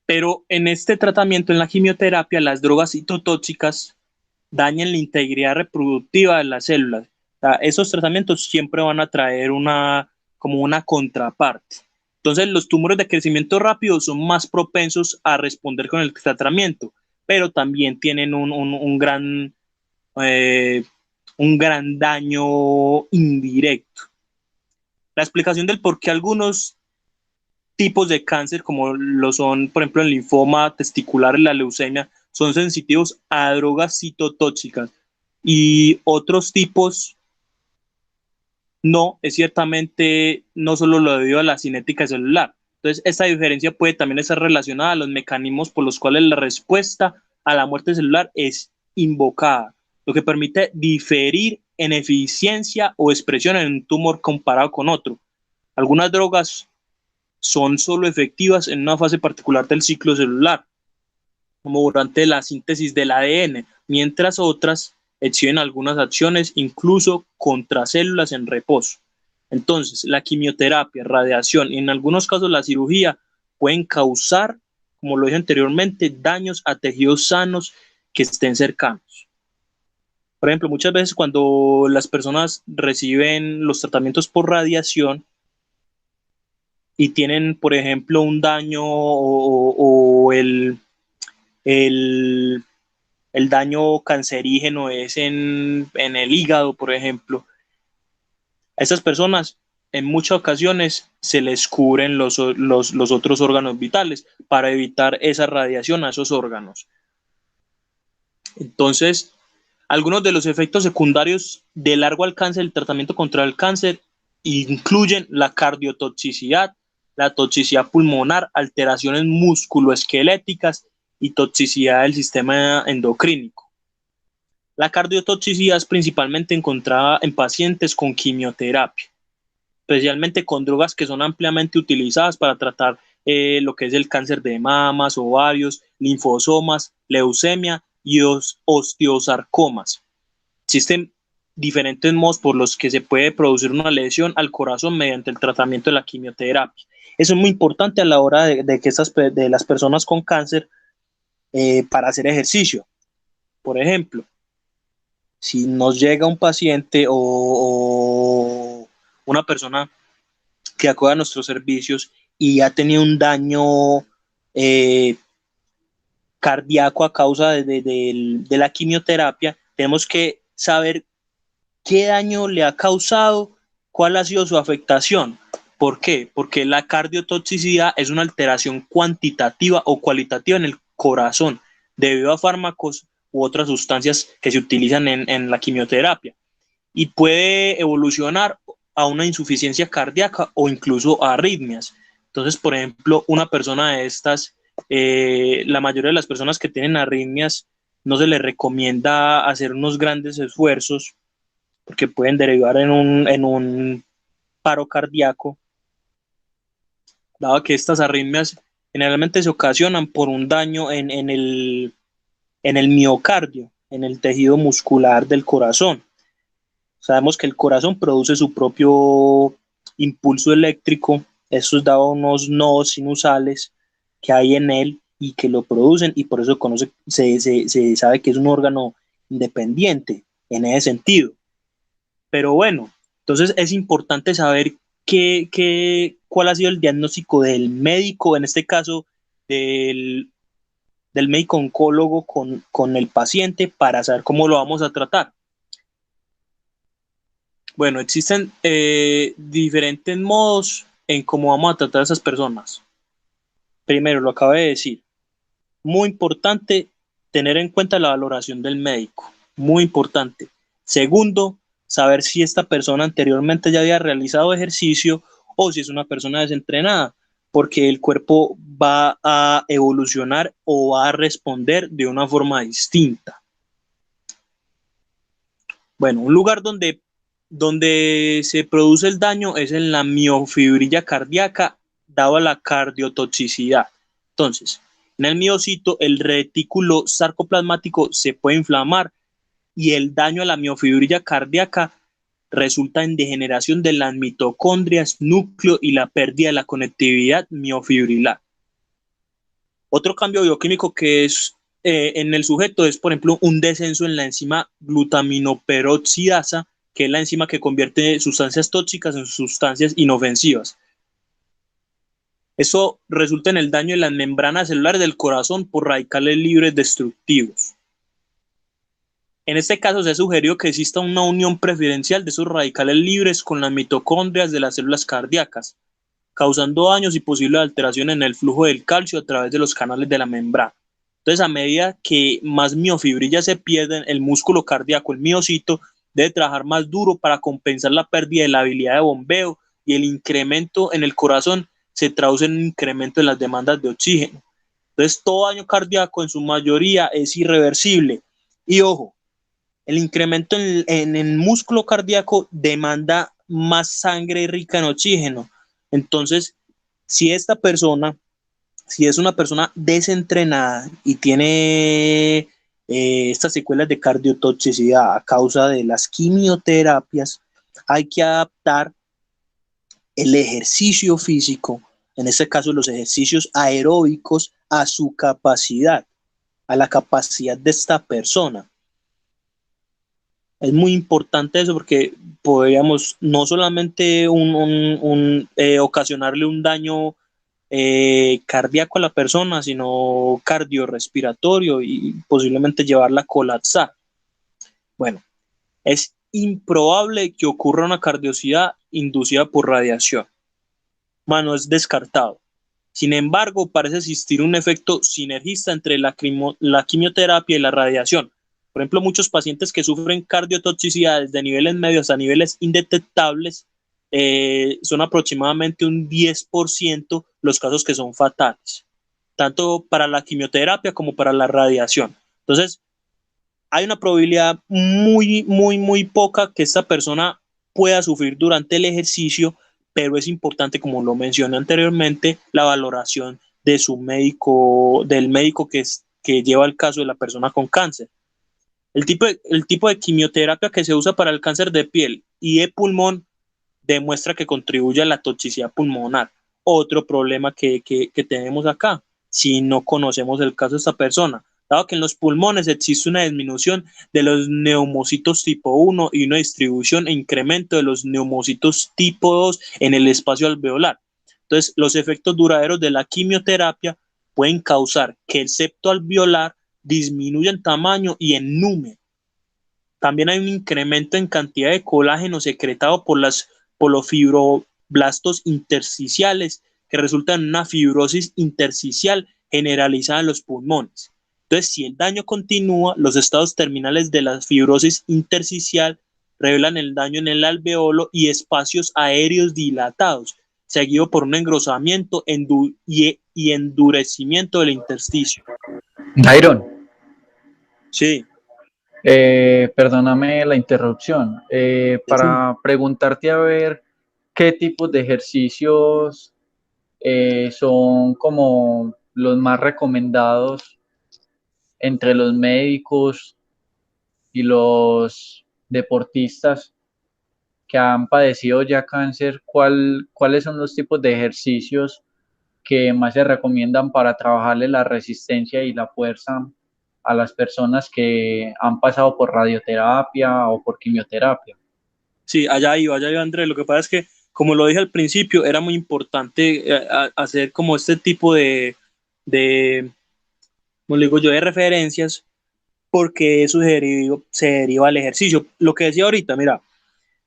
Pero en este tratamiento, en la quimioterapia, las drogas citotóxicas dañan la integridad reproductiva de las células. O sea, esos tratamientos siempre van a traer como una contraparte. Entonces, los tumores de crecimiento rápido son más propensos a responder con el tratamiento, pero también tienen un gran daño indirecto. La explicación del por qué algunos tipos de cáncer, como lo son, por ejemplo, el linfoma testicular y la leucemia, son sensitivos a drogas citotóxicas y otros tipos no, es ciertamente no solo lo debido a la cinética celular. Entonces, esta diferencia puede también estar relacionada a los mecanismos por los cuales la respuesta a la muerte celular es invocada, lo que permite diferir en eficiencia o expresión en un tumor comparado con otro. Algunas drogas son solo efectivas en una fase particular del ciclo celular, como durante la síntesis del ADN, mientras otras exhiben algunas acciones incluso contra células en reposo. Entonces, la quimioterapia, radiación y en algunos casos la cirugía pueden causar, como lo dije anteriormente, daños a tejidos sanos que estén cercanos. Por ejemplo, muchas veces cuando las personas reciben los tratamientos por radiación y tienen, por ejemplo, un daño o el daño cancerígeno es en el hígado, por ejemplo, a estas personas en muchas ocasiones se les cubren los otros órganos vitales para evitar esa radiación a esos órganos. Entonces, algunos de los efectos secundarios de largo alcance del tratamiento contra el cáncer incluyen la cardiotoxicidad, la toxicidad pulmonar, alteraciones musculoesqueléticas y toxicidad del sistema endocrínico. La cardiotoxicidad es principalmente encontrada en pacientes con quimioterapia, especialmente con drogas que son ampliamente utilizadas para tratar lo que es el cáncer de mamas, ovarios, linfosomas, leucemia y osteosarcomas. Existen diferentes modos por los que se puede producir una lesión al corazón mediante el tratamiento de la quimioterapia. Eso es muy importante a la hora de las personas con cáncer para hacer ejercicio. Por ejemplo, si nos llega un paciente o una persona que acude a nuestros servicios y ha tenido un daño cardíaco a causa de la quimioterapia, tenemos que saber qué daño le ha causado, cuál ha sido su afectación. ¿Por qué? Porque la cardiotoxicidad es una alteración cuantitativa o cualitativa en el corazón debido a fármacos u otras sustancias que se utilizan en la quimioterapia y puede evolucionar a una insuficiencia cardíaca o incluso a arritmias. Entonces, por ejemplo, una persona de estas, la mayoría de las personas que tienen arritmias no se les recomienda hacer unos grandes esfuerzos porque pueden derivar en un paro cardíaco, dado que estas arritmias generalmente se ocasionan por un daño en el miocardio, en el tejido muscular del corazón. Sabemos que el corazón produce su propio impulso eléctrico, eso es dado a unos nodos sinusales que hay en él y que lo producen y por eso se sabe que es un órgano independiente en ese sentido. Pero bueno, entonces es importante saber cuál ha sido el diagnóstico del médico, en este caso del médico oncólogo con el paciente para saber cómo lo vamos a tratar. Bueno, existen diferentes modos en cómo vamos a tratar a esas personas. Primero, lo acabo de decir, muy importante tener en cuenta la valoración del médico, muy importante. Segundo, saber si esta persona anteriormente ya había realizado ejercicio o si es una persona desentrenada, porque el cuerpo va a evolucionar o va a responder de una forma distinta. Bueno, un lugar donde se produce el daño es en la miofibrilla cardíaca, dado a la cardiotoxicidad. Entonces, en el miocito, el retículo sarcoplasmático se puede inflamar y el daño a la miofibrilla cardíaca resulta en degeneración de las mitocondrias, núcleo y la pérdida de la conectividad miofibrilar. Otro cambio bioquímico que es en el sujeto es, por ejemplo, un descenso en la enzima glutaminoperoxidasa, que es la enzima que convierte sustancias tóxicas en sustancias inofensivas. Eso resulta en el daño de las membranas celulares del corazón por radicales libres destructivos. En este caso se ha sugerido que exista una unión preferencial de esos radicales libres con las mitocondrias de las células cardíacas, causando daños y posibles alteraciones en el flujo del calcio a través de los canales de la membrana. Entonces, a medida que más miofibrillas se pierden, el músculo cardíaco, el miocito, debe trabajar más duro para compensar la pérdida de la habilidad de bombeo y el incremento en el corazón se traduce en un incremento en las demandas de oxígeno. Entonces, todo daño cardíaco en su mayoría es irreversible. Y ojo, el incremento en el músculo cardíaco demanda más sangre rica en oxígeno. Entonces, si esta persona, si es una persona desentrenada y tiene estas secuelas de cardiotoxicidad a causa de las quimioterapias, hay que adaptar el ejercicio físico, en este caso los ejercicios aeróbicos, a su capacidad, a la capacidad de esta persona. Es muy importante eso porque podríamos no solamente ocasionarle un daño cardíaco a la persona, sino cardiorrespiratorio y posiblemente llevarla a colapsar. Bueno, es improbable que ocurra una cardiosidad inducida por radiación. No es descartado. Sin embargo, parece existir un efecto sinergista entre la quimioterapia y la radiación, Por ejemplo, muchos pacientes que sufren cardiotoxicidades de niveles medios a niveles indetectables son aproximadamente un 10% los casos que son fatales, tanto para la quimioterapia como para la radiación. Entonces, hay una probabilidad muy poca que esta persona pueda sufrir durante el ejercicio, pero es importante, como lo mencioné anteriormente, la valoración de su médico, del médico que lleva el caso de la persona con cáncer. El tipo de quimioterapia que se usa para el cáncer de piel y de pulmón demuestra que contribuye a la toxicidad pulmonar. Otro problema que tenemos acá, si no conocemos el caso de esta persona, dado que en los pulmones existe una disminución de los neumocitos tipo 1 y una distribución e incremento de los neumocitos tipo 2 en el espacio alveolar. Entonces, los efectos duraderos de la quimioterapia pueden causar que el septo alveolar disminuya en tamaño y en número. También hay un incremento en cantidad de colágeno secretado por los fibroblastos intersticiales, que resultan en una fibrosis intersticial generalizada en los pulmones. Entonces, si el daño continúa, los estados terminales de la fibrosis intersticial revelan el daño en el alveolo y espacios aéreos dilatados, seguido por un engrosamiento y endurecimiento del intersticio. Dairon, Sí. Perdóname la interrupción, para preguntarte a ver qué tipos de ejercicios son como los más recomendados entre los médicos y los deportistas que han padecido ya cáncer. ¿Cuáles son los tipos de ejercicios que más se recomiendan para trabajarle la resistencia y la fuerza a las personas que han pasado por radioterapia o por quimioterapia? Sí, allá iba Andrés. Lo que pasa es que, como lo dije al principio, era muy importante hacer como este tipo de, como le digo yo, de referencias, porque eso se deriva al ejercicio. Lo que decía ahorita, mira,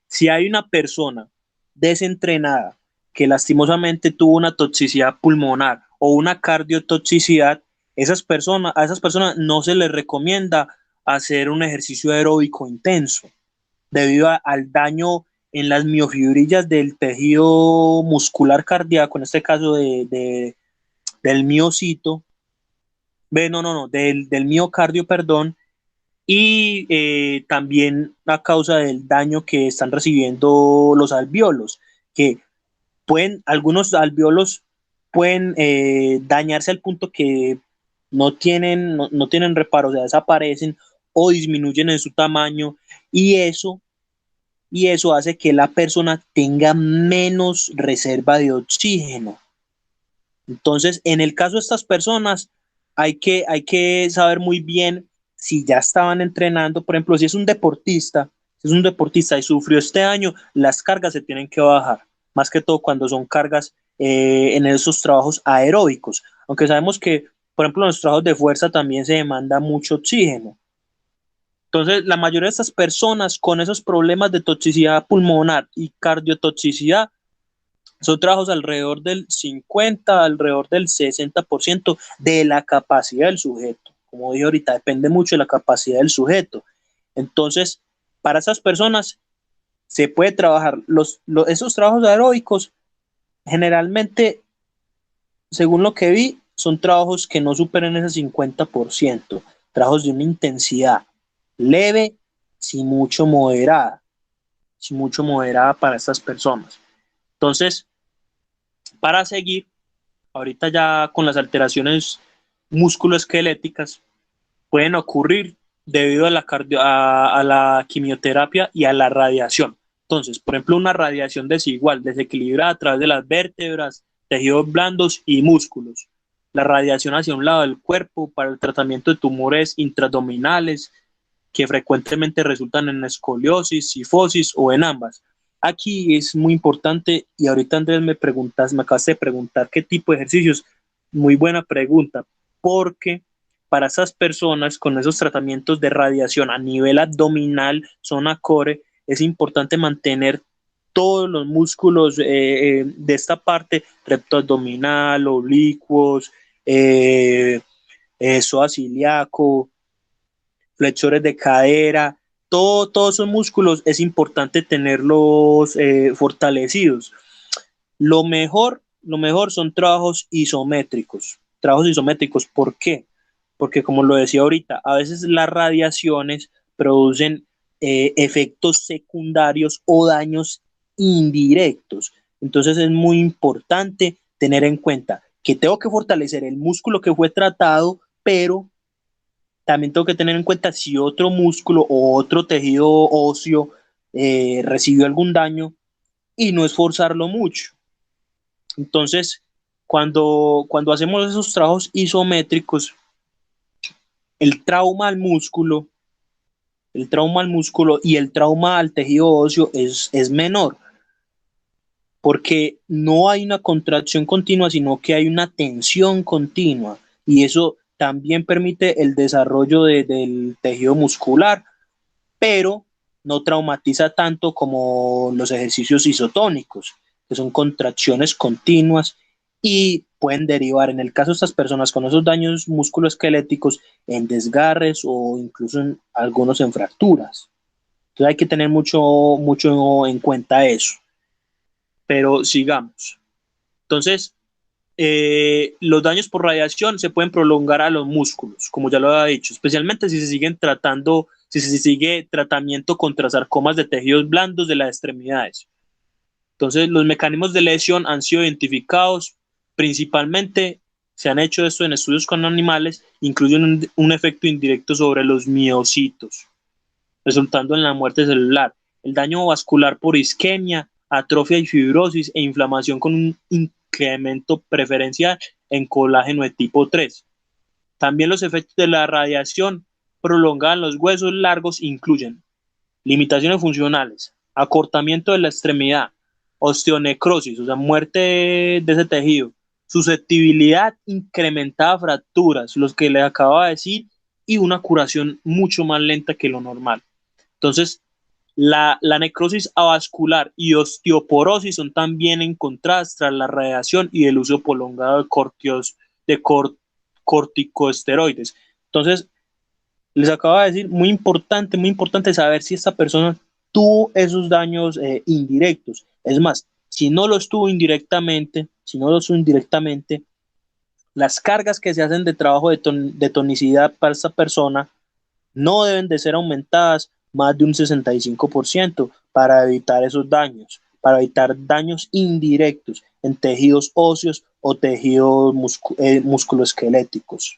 si hay una persona desentrenada que lastimosamente tuvo una toxicidad pulmonar o una cardiotoxicidad, a esas personas no se les recomienda hacer un ejercicio aeróbico intenso debido al daño en las miofibrillas del tejido muscular cardíaco, en este caso del miocito, no, del miocardio, perdón, y también a causa del daño que están recibiendo los alvéolos, que algunos alvéolos pueden dañarse al punto que no tienen reparo, o sea, desaparecen o disminuyen en su tamaño, y eso hace que la persona tenga menos reserva de oxígeno. Entonces, en el caso de estas personas, hay que saber muy bien si ya estaban entrenando. Por ejemplo, si es un deportista y sufrió este daño, las cargas se tienen que bajar, más que todo cuando son cargas en esos trabajos aeróbicos, aunque sabemos que, por ejemplo, en los trabajos de fuerza también se demanda mucho oxígeno. Entonces, la mayoría de estas personas con esos problemas de toxicidad pulmonar y cardiotoxicidad son trabajos alrededor del 60% de la capacidad del sujeto. Como dije ahorita, depende mucho de la capacidad del sujeto. Entonces, para esas personas se puede trabajar esos trabajos aeróbicos. Generalmente, según lo que vi, son trabajos que no superen ese 50%, trabajos de una intensidad leve, sin mucho moderada para estas personas. Entonces, para seguir, ahorita ya con las alteraciones musculoesqueléticas pueden ocurrir debido a la quimioterapia y a la radiación. Entonces, por ejemplo, una radiación desigual, desequilibrada a través de las vértebras, tejidos blandos y músculos. La radiación hacia un lado del cuerpo para el tratamiento de tumores intraabdominales que frecuentemente resultan en escoliosis, cifosis o en ambas. Aquí es muy importante, y ahorita Andrés me acabas de preguntar qué tipo de ejercicios. Muy buena pregunta, porque para esas personas con esos tratamientos de radiación a nivel abdominal, zona core, es importante mantener todos los músculos de esta parte, recto abdominal, oblicuos, psoas ilíaco, flexores de cadera, todos esos músculos es importante tenerlos fortalecidos. Lo mejor son trabajos isométricos. Trabajos isométricos, ¿por qué? Porque como lo decía ahorita, a veces las radiaciones producen efectos secundarios o daños indirectos. Entonces es muy importante tener en cuenta que tengo que fortalecer el músculo que fue tratado, pero también tengo que tener en cuenta si otro músculo o otro tejido óseo recibió algún daño y no esforzarlo mucho. Entonces, cuando hacemos esos trabajos isométricos, el trauma al músculo, el trauma al músculo y el trauma al tejido óseo es menor, porque no hay una contracción continua, sino que hay una tensión continua, y eso también permite el desarrollo del tejido muscular, pero no traumatiza tanto como los ejercicios isotónicos, que son contracciones continuas y pueden derivar, en el caso de estas personas con esos daños musculoesqueléticos, en desgarres o incluso en algunos en fracturas. Entonces hay que tener mucho en cuenta eso. Pero sigamos. Entonces, los daños por radiación se pueden prolongar a los músculos, como ya lo había dicho, especialmente si se sigue tratamiento contra sarcomas de tejidos blandos de las extremidades. Entonces, los mecanismos de lesión han sido identificados, principalmente se han hecho esto en estudios con animales, incluyen un efecto indirecto sobre los miocitos, resultando en la muerte celular, el daño vascular por isquemia, atrofia y fibrosis e inflamación con un incremento preferencial en colágeno de tipo 3. También los efectos de la radiación prolongada en los huesos largos incluyen limitaciones funcionales, acortamiento de la extremidad, osteonecrosis, o sea, muerte de ese tejido, susceptibilidad incrementada a fracturas, los que les acabo de decir, y una curación mucho más lenta que lo normal. Entonces, la necrosis avascular y osteoporosis son también encontradas tras la radiación y el uso prolongado de corticosteroides. Entonces, les acabo de decir, muy importante saber si esta persona tuvo esos daños indirectos. Es más, si no los tuvo indirectamente, las cargas que se hacen de trabajo de tonicidad para esta persona no deben de ser aumentadas más de un 65% para evitar esos daños, para evitar daños indirectos en tejidos óseos o tejidos musculoesqueléticos.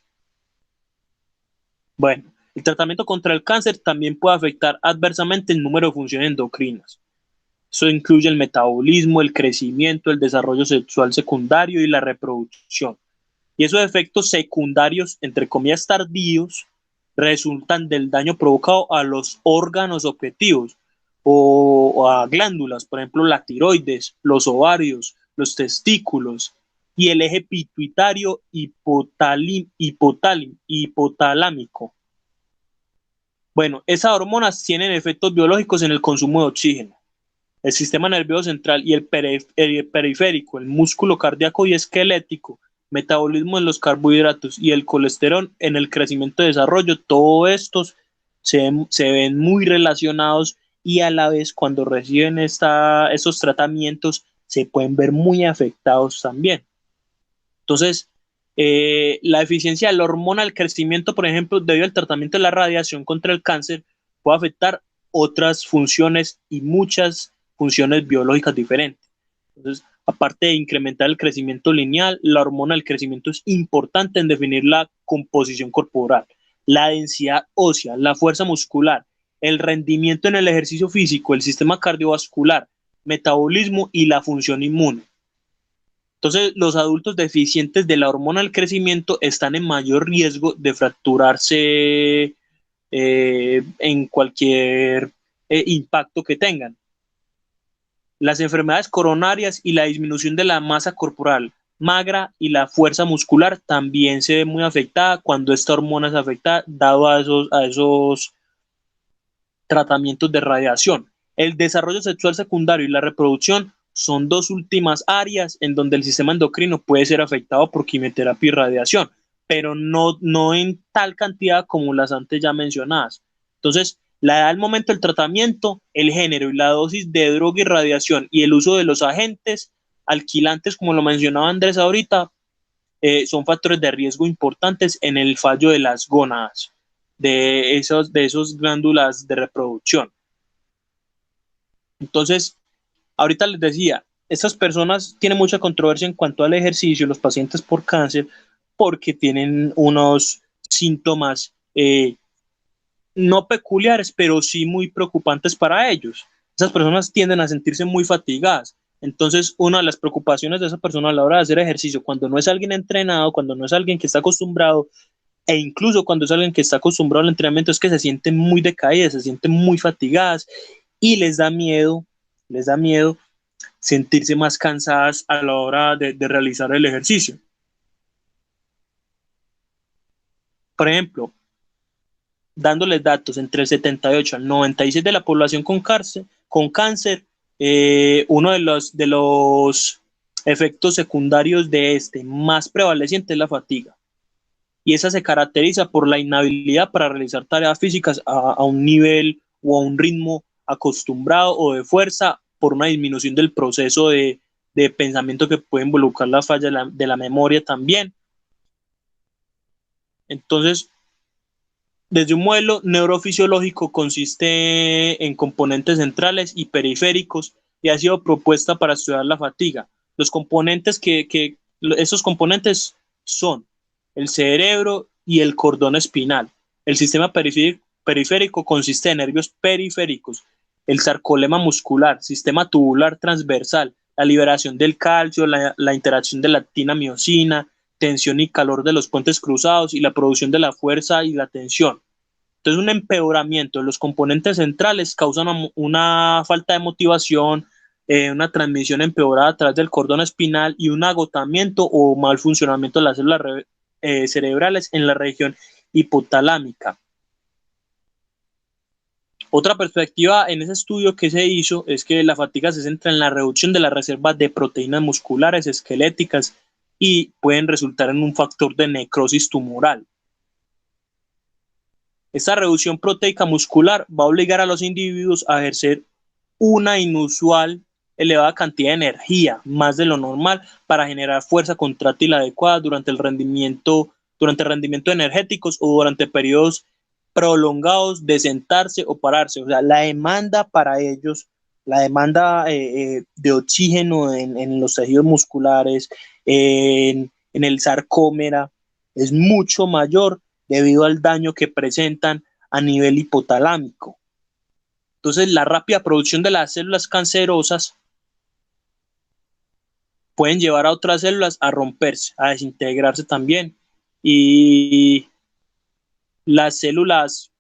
Bueno, el tratamiento contra el cáncer también puede afectar adversamente el número de funciones endocrinas. Eso incluye el metabolismo, el crecimiento, el desarrollo sexual secundario y la reproducción. Y esos efectos secundarios, entre comillas tardíos, resultan del daño provocado a los órganos objetivos o a glándulas, por ejemplo, la tiroides, los ovarios, los testículos y el eje pituitario hipotalámico. Bueno, esas hormonas tienen efectos biológicos en el consumo de oxígeno, el sistema nervioso central y el periférico, el músculo cardíaco y esquelético, metabolismo en los carbohidratos y el colesterol en el crecimiento y desarrollo, todos estos se ven muy relacionados y a la vez cuando reciben esos tratamientos se pueden ver muy afectados también. Entonces, la eficiencia de la hormona del crecimiento, por ejemplo, debido al tratamiento de la radiación contra el cáncer, puede afectar otras funciones y muchas funciones biológicas diferentes. Entonces, aparte de incrementar el crecimiento lineal, la hormona del crecimiento es importante en definir la composición corporal, la densidad ósea, la fuerza muscular, el rendimiento en el ejercicio físico, el sistema cardiovascular, metabolismo y la función inmune. Entonces, los adultos deficientes de la hormona del crecimiento están en mayor riesgo de fracturarse en cualquier impacto que tengan. Las enfermedades coronarias y la disminución de la masa corporal magra y la fuerza muscular también se ve muy afectada cuando esta hormona es afectada, dado a esos tratamientos de radiación. El desarrollo sexual secundario y la reproducción son dos últimas áreas en donde el sistema endocrino puede ser afectado por quimioterapia y radiación. pero no en tal cantidad como las antes ya mencionadas. Entonces, la edad al momento del tratamiento, el género y la dosis de droga y radiación y el uso de los agentes alquilantes, como lo mencionaba Andrés ahorita, son factores de riesgo importantes en el fallo de las gónadas, de esos glándulas de reproducción. Entonces, ahorita les decía, estas personas tienen mucha controversia en cuanto al ejercicio, los pacientes por cáncer, porque tienen unos síntomas no peculiares, pero sí muy preocupantes para ellos. Esas personas tienden a sentirse muy fatigadas. Entonces, una de las preocupaciones de esa persona a la hora de hacer ejercicio, cuando no es alguien entrenado, cuando no es alguien que está acostumbrado, e incluso cuando es alguien que está acostumbrado al entrenamiento, es que se sienten muy decaídas, se sienten muy fatigadas y les da miedo sentirse más cansadas a la hora de realizar el ejercicio. Por ejemplo, dándoles datos, entre el 78 al 96 de la población con cáncer uno de los efectos secundarios de este más prevaleciente es la fatiga. Y esa se caracteriza por la inhabilidad para realizar tareas físicas a un nivel o a un ritmo acostumbrado o de fuerza por una disminución del proceso de pensamiento que puede involucrar la falla de la memoria también. Entonces, desde un modelo neurofisiológico consiste en componentes centrales y periféricos y ha sido propuesta para estudiar la fatiga. Los componentes esos componentes son el cerebro y el cordón espinal. El sistema periférico consiste de nervios periféricos, el sarcolema muscular, sistema tubular transversal, la liberación del calcio, la interacción de la actina-miosina, tensión y calor de los puentes cruzados y la producción de la fuerza y la tensión. Entonces, un empeoramiento de los componentes centrales causa una falta de motivación, una transmisión empeorada a través del cordón espinal y un agotamiento o mal funcionamiento de las células cerebrales en la región hipotalámica. Otra perspectiva en ese estudio que se hizo es que la fatiga se centra en la reducción de las reservas de proteínas musculares esqueléticas y pueden resultar en un factor de necrosis tumoral. Esta reducción proteica muscular va a obligar a los individuos a ejercer una inusual elevada cantidad de energía, más de lo normal, para generar fuerza contráctil adecuada durante el rendimiento energéticos o durante periodos prolongados de sentarse o pararse. O sea, la demanda para ellos, la demanda de oxígeno en los tejidos musculares, en el sarcómera, es mucho mayor debido al daño que presentan a nivel hipotalámico. Entonces, la rápida producción de las células cancerosas pueden llevar a otras células a romperse, a desintegrarse también. Y las células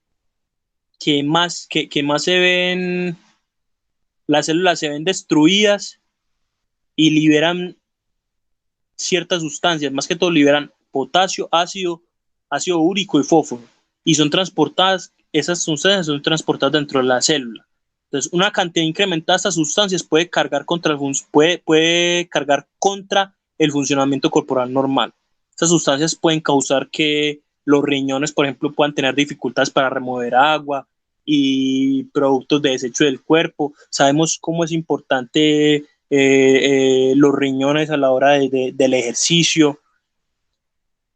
que más se ven, las células se ven destruidas y liberan ciertas sustancias, más que todo liberan potasio, ácido úrico y fósforo. Y son transportadas, esas sustancias son transportadas dentro de la célula. Entonces, una cantidad incrementada de estas sustancias puede cargar contra el funcionamiento corporal normal. Estas sustancias pueden causar que los riñones, por ejemplo, puedan tener dificultades para remover agua y productos de desecho del cuerpo. Sabemos cómo es importante los riñones a la hora del ejercicio.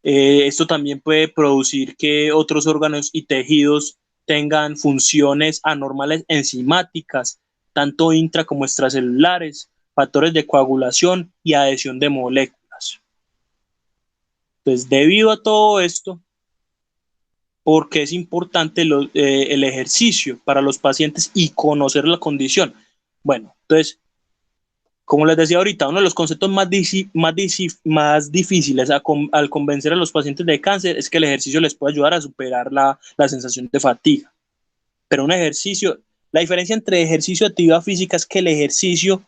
Esto también puede producir que otros órganos y tejidos tengan funciones anormales enzimáticas, tanto intra como extracelulares, factores de coagulación y adhesión de moléculas. Entonces, debido a todo esto, ¿por qué es importante el ejercicio para los pacientes y conocer la condición? Bueno, entonces, como les decía ahorita, uno de los conceptos más difíciles al convencer a los pacientes de cáncer es que el ejercicio les puede ayudar a superar la sensación de fatiga. Pero la diferencia entre ejercicio y actividad física es que el ejercicio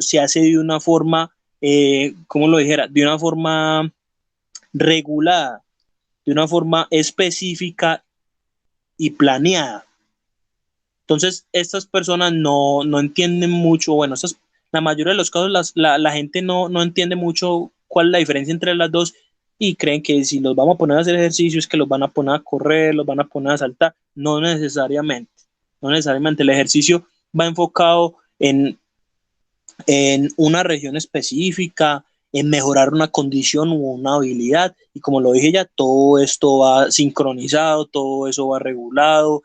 se hace de una forma, ¿cómo lo dijera? De una forma regulada, de una forma específica y planeada. Entonces, estas personas no entienden mucho, bueno, la mayoría de los casos la gente no entiende mucho cuál es la diferencia entre las dos y creen que si los vamos a poner a hacer ejercicios, que los van a poner a correr, los van a poner a saltar. No necesariamente, no necesariamente. El ejercicio va enfocado en una región específica, en mejorar una condición u una habilidad, y como lo dije ya, todo esto va sincronizado, todo eso va regulado,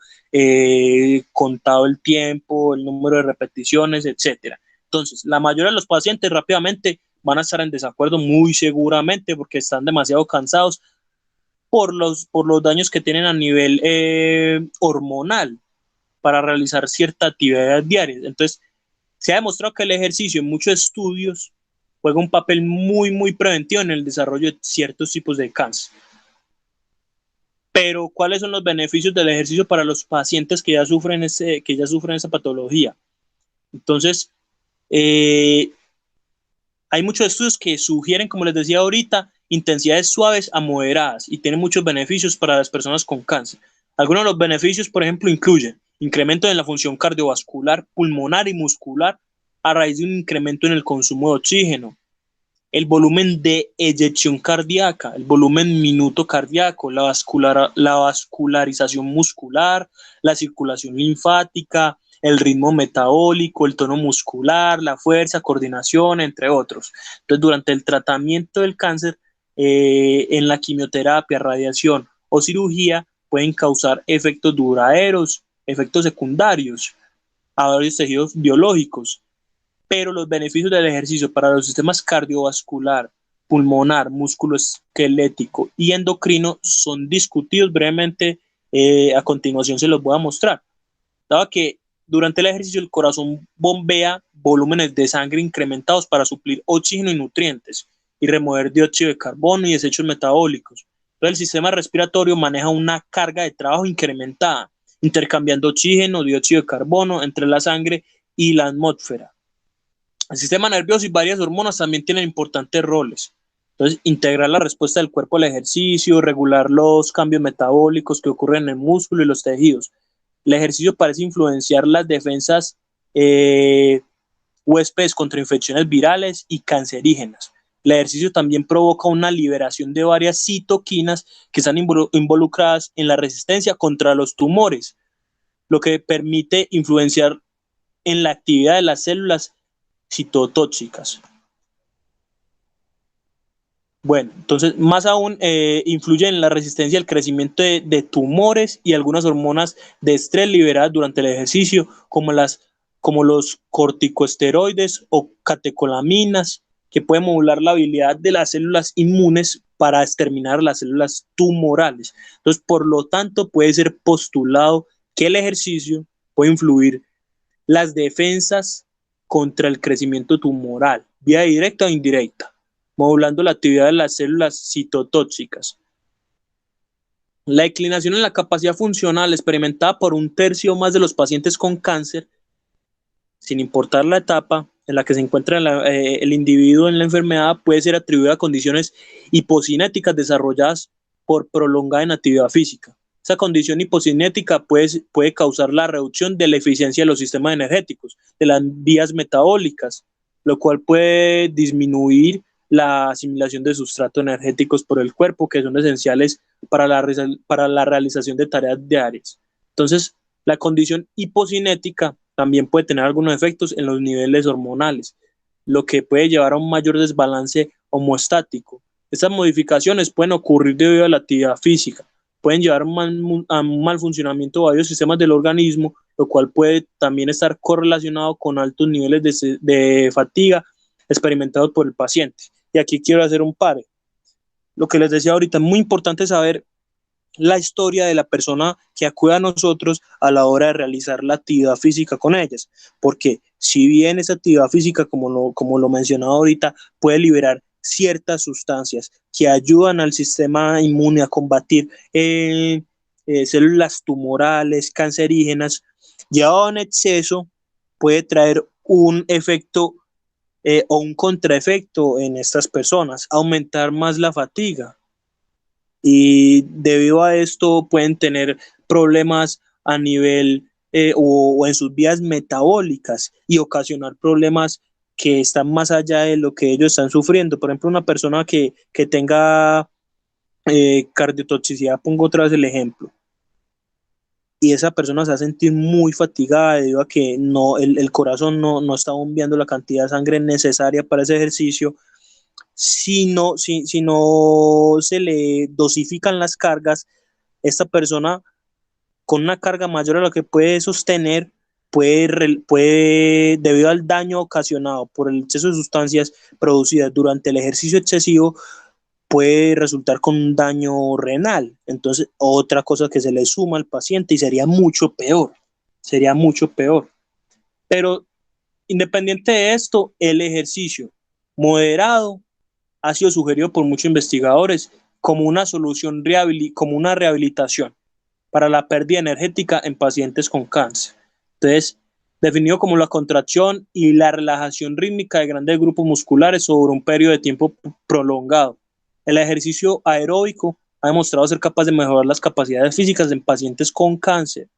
contado el tiempo, el número de repeticiones, etcétera. Entonces, la mayoría de los pacientes rápidamente van a estar en desacuerdo muy seguramente porque están demasiado cansados por los daños que tienen a nivel hormonal para realizar cierta actividad diaria. Entonces, se ha demostrado que el ejercicio en muchos estudios juega un papel muy preventivo en el desarrollo de ciertos tipos de cáncer. Pero, ¿cuáles son los beneficios del ejercicio para los pacientes que ya sufren esa patología? Entonces, hay muchos estudios que sugieren, como les decía ahorita, intensidades suaves a moderadas y tienen muchos beneficios para las personas con cáncer. Algunos de los beneficios, por ejemplo, incluyen incremento en la función cardiovascular, pulmonar y muscular a raíz de un incremento en el consumo de oxígeno, el volumen de eyección cardíaca, el volumen minuto cardíaco, la vascularización muscular, la circulación linfática, el ritmo metabólico, el tono muscular, la fuerza, coordinación, entre otros. Entonces, durante el tratamiento del cáncer, en la quimioterapia, radiación o cirugía, pueden causar efectos duraderos, efectos secundarios a varios tejidos biológicos, pero los beneficios del ejercicio para los sistemas cardiovascular, pulmonar, musculoesquelético y endocrino son discutidos brevemente. A continuación se los voy a mostrar. Dado que durante el ejercicio el corazón bombea volúmenes de sangre incrementados para suplir oxígeno y nutrientes y remover dióxido de carbono y desechos metabólicos. Entonces, el sistema respiratorio maneja una carga de trabajo incrementada, intercambiando oxígeno, dióxido de carbono entre la sangre y la atmósfera. El sistema nervioso y varias hormonas también tienen importantes roles. Entonces, integrar la respuesta del cuerpo al ejercicio, regular los cambios metabólicos que ocurren en el músculo y los tejidos. El ejercicio parece influenciar las defensas huéspedes contra infecciones virales y cancerígenas. El ejercicio también provoca una liberación de varias citoquinas que están involucradas en la resistencia contra los tumores, lo que permite influenciar en la actividad de las células citotóxicas. Bueno, entonces, más aún, influye en la resistencia al crecimiento de tumores y algunas hormonas de estrés liberadas durante el ejercicio, como los corticosteroides o catecolaminas, que pueden modular la habilidad de las células inmunes para exterminar las células tumorales. Entonces, por lo tanto, puede ser postulado que el ejercicio puede influir las defensas contra el crecimiento tumoral, vía directa o indirecta, modulando la actividad de las células citotóxicas. La declinación en la capacidad funcional experimentada por 1/3 o más de los pacientes con cáncer, sin importar la etapa en la que se encuentra el individuo en la enfermedad, puede ser atribuida a condiciones hipocinéticas desarrolladas por prolongada inactividad física. Esa condición hipocinética puede causar la reducción de la eficiencia de los sistemas energéticos, de las vías metabólicas, lo cual puede disminuir la asimilación de sustratos energéticos por el cuerpo, que son esenciales para la realización de tareas diarias. Entonces, la condición hipocinética también puede tener algunos efectos en los niveles hormonales, lo que puede llevar a un mayor desbalance homostático. Estas modificaciones pueden ocurrir debido a la actividad física, pueden llevar a un mal funcionamiento de varios sistemas del organismo, lo cual puede también estar correlacionado con altos niveles de fatiga experimentados por el paciente. Y aquí quiero hacer un pare. Lo que les decía ahorita, es muy importante saber la historia de la persona que acude a nosotros a la hora de realizar la actividad física con ellas, porque si bien esa actividad física, como lo mencionaba ahorita, puede liberar ciertas sustancias que ayudan al sistema inmune a combatir células tumorales, cancerígenas, llevado en exceso puede traer un efecto o un contraefecto en estas personas, aumentar más la fatiga. Y debido a esto pueden tener problemas a nivel o en sus vías metabólicas y ocasionar problemas que están más allá de lo que ellos están sufriendo. Por ejemplo, una persona que tenga cardiotoxicidad, pongo otra vez el ejemplo, y esa persona se va a sentir muy fatigada debido a que el corazón no está bombeando la cantidad de sangre necesaria para ese ejercicio. Si no se le dosifican las cargas, esta persona con una carga mayor a la que puede sostener, debido al daño ocasionado por el exceso de sustancias producidas durante el ejercicio excesivo, puede resultar con un daño renal. Entonces, otra cosa que se le suma al paciente y sería mucho peor. Pero independiente de esto, el ejercicio moderado ha sido sugerido por muchos investigadores como una solución, como una rehabilitación para la pérdida energética en pacientes con cáncer. Entonces, definido como la contracción y la relajación rítmica de grandes grupos musculares sobre un periodo de tiempo prolongado. El ejercicio aeróbico ha demostrado ser capaz de mejorar las capacidades físicas en pacientes con cáncer.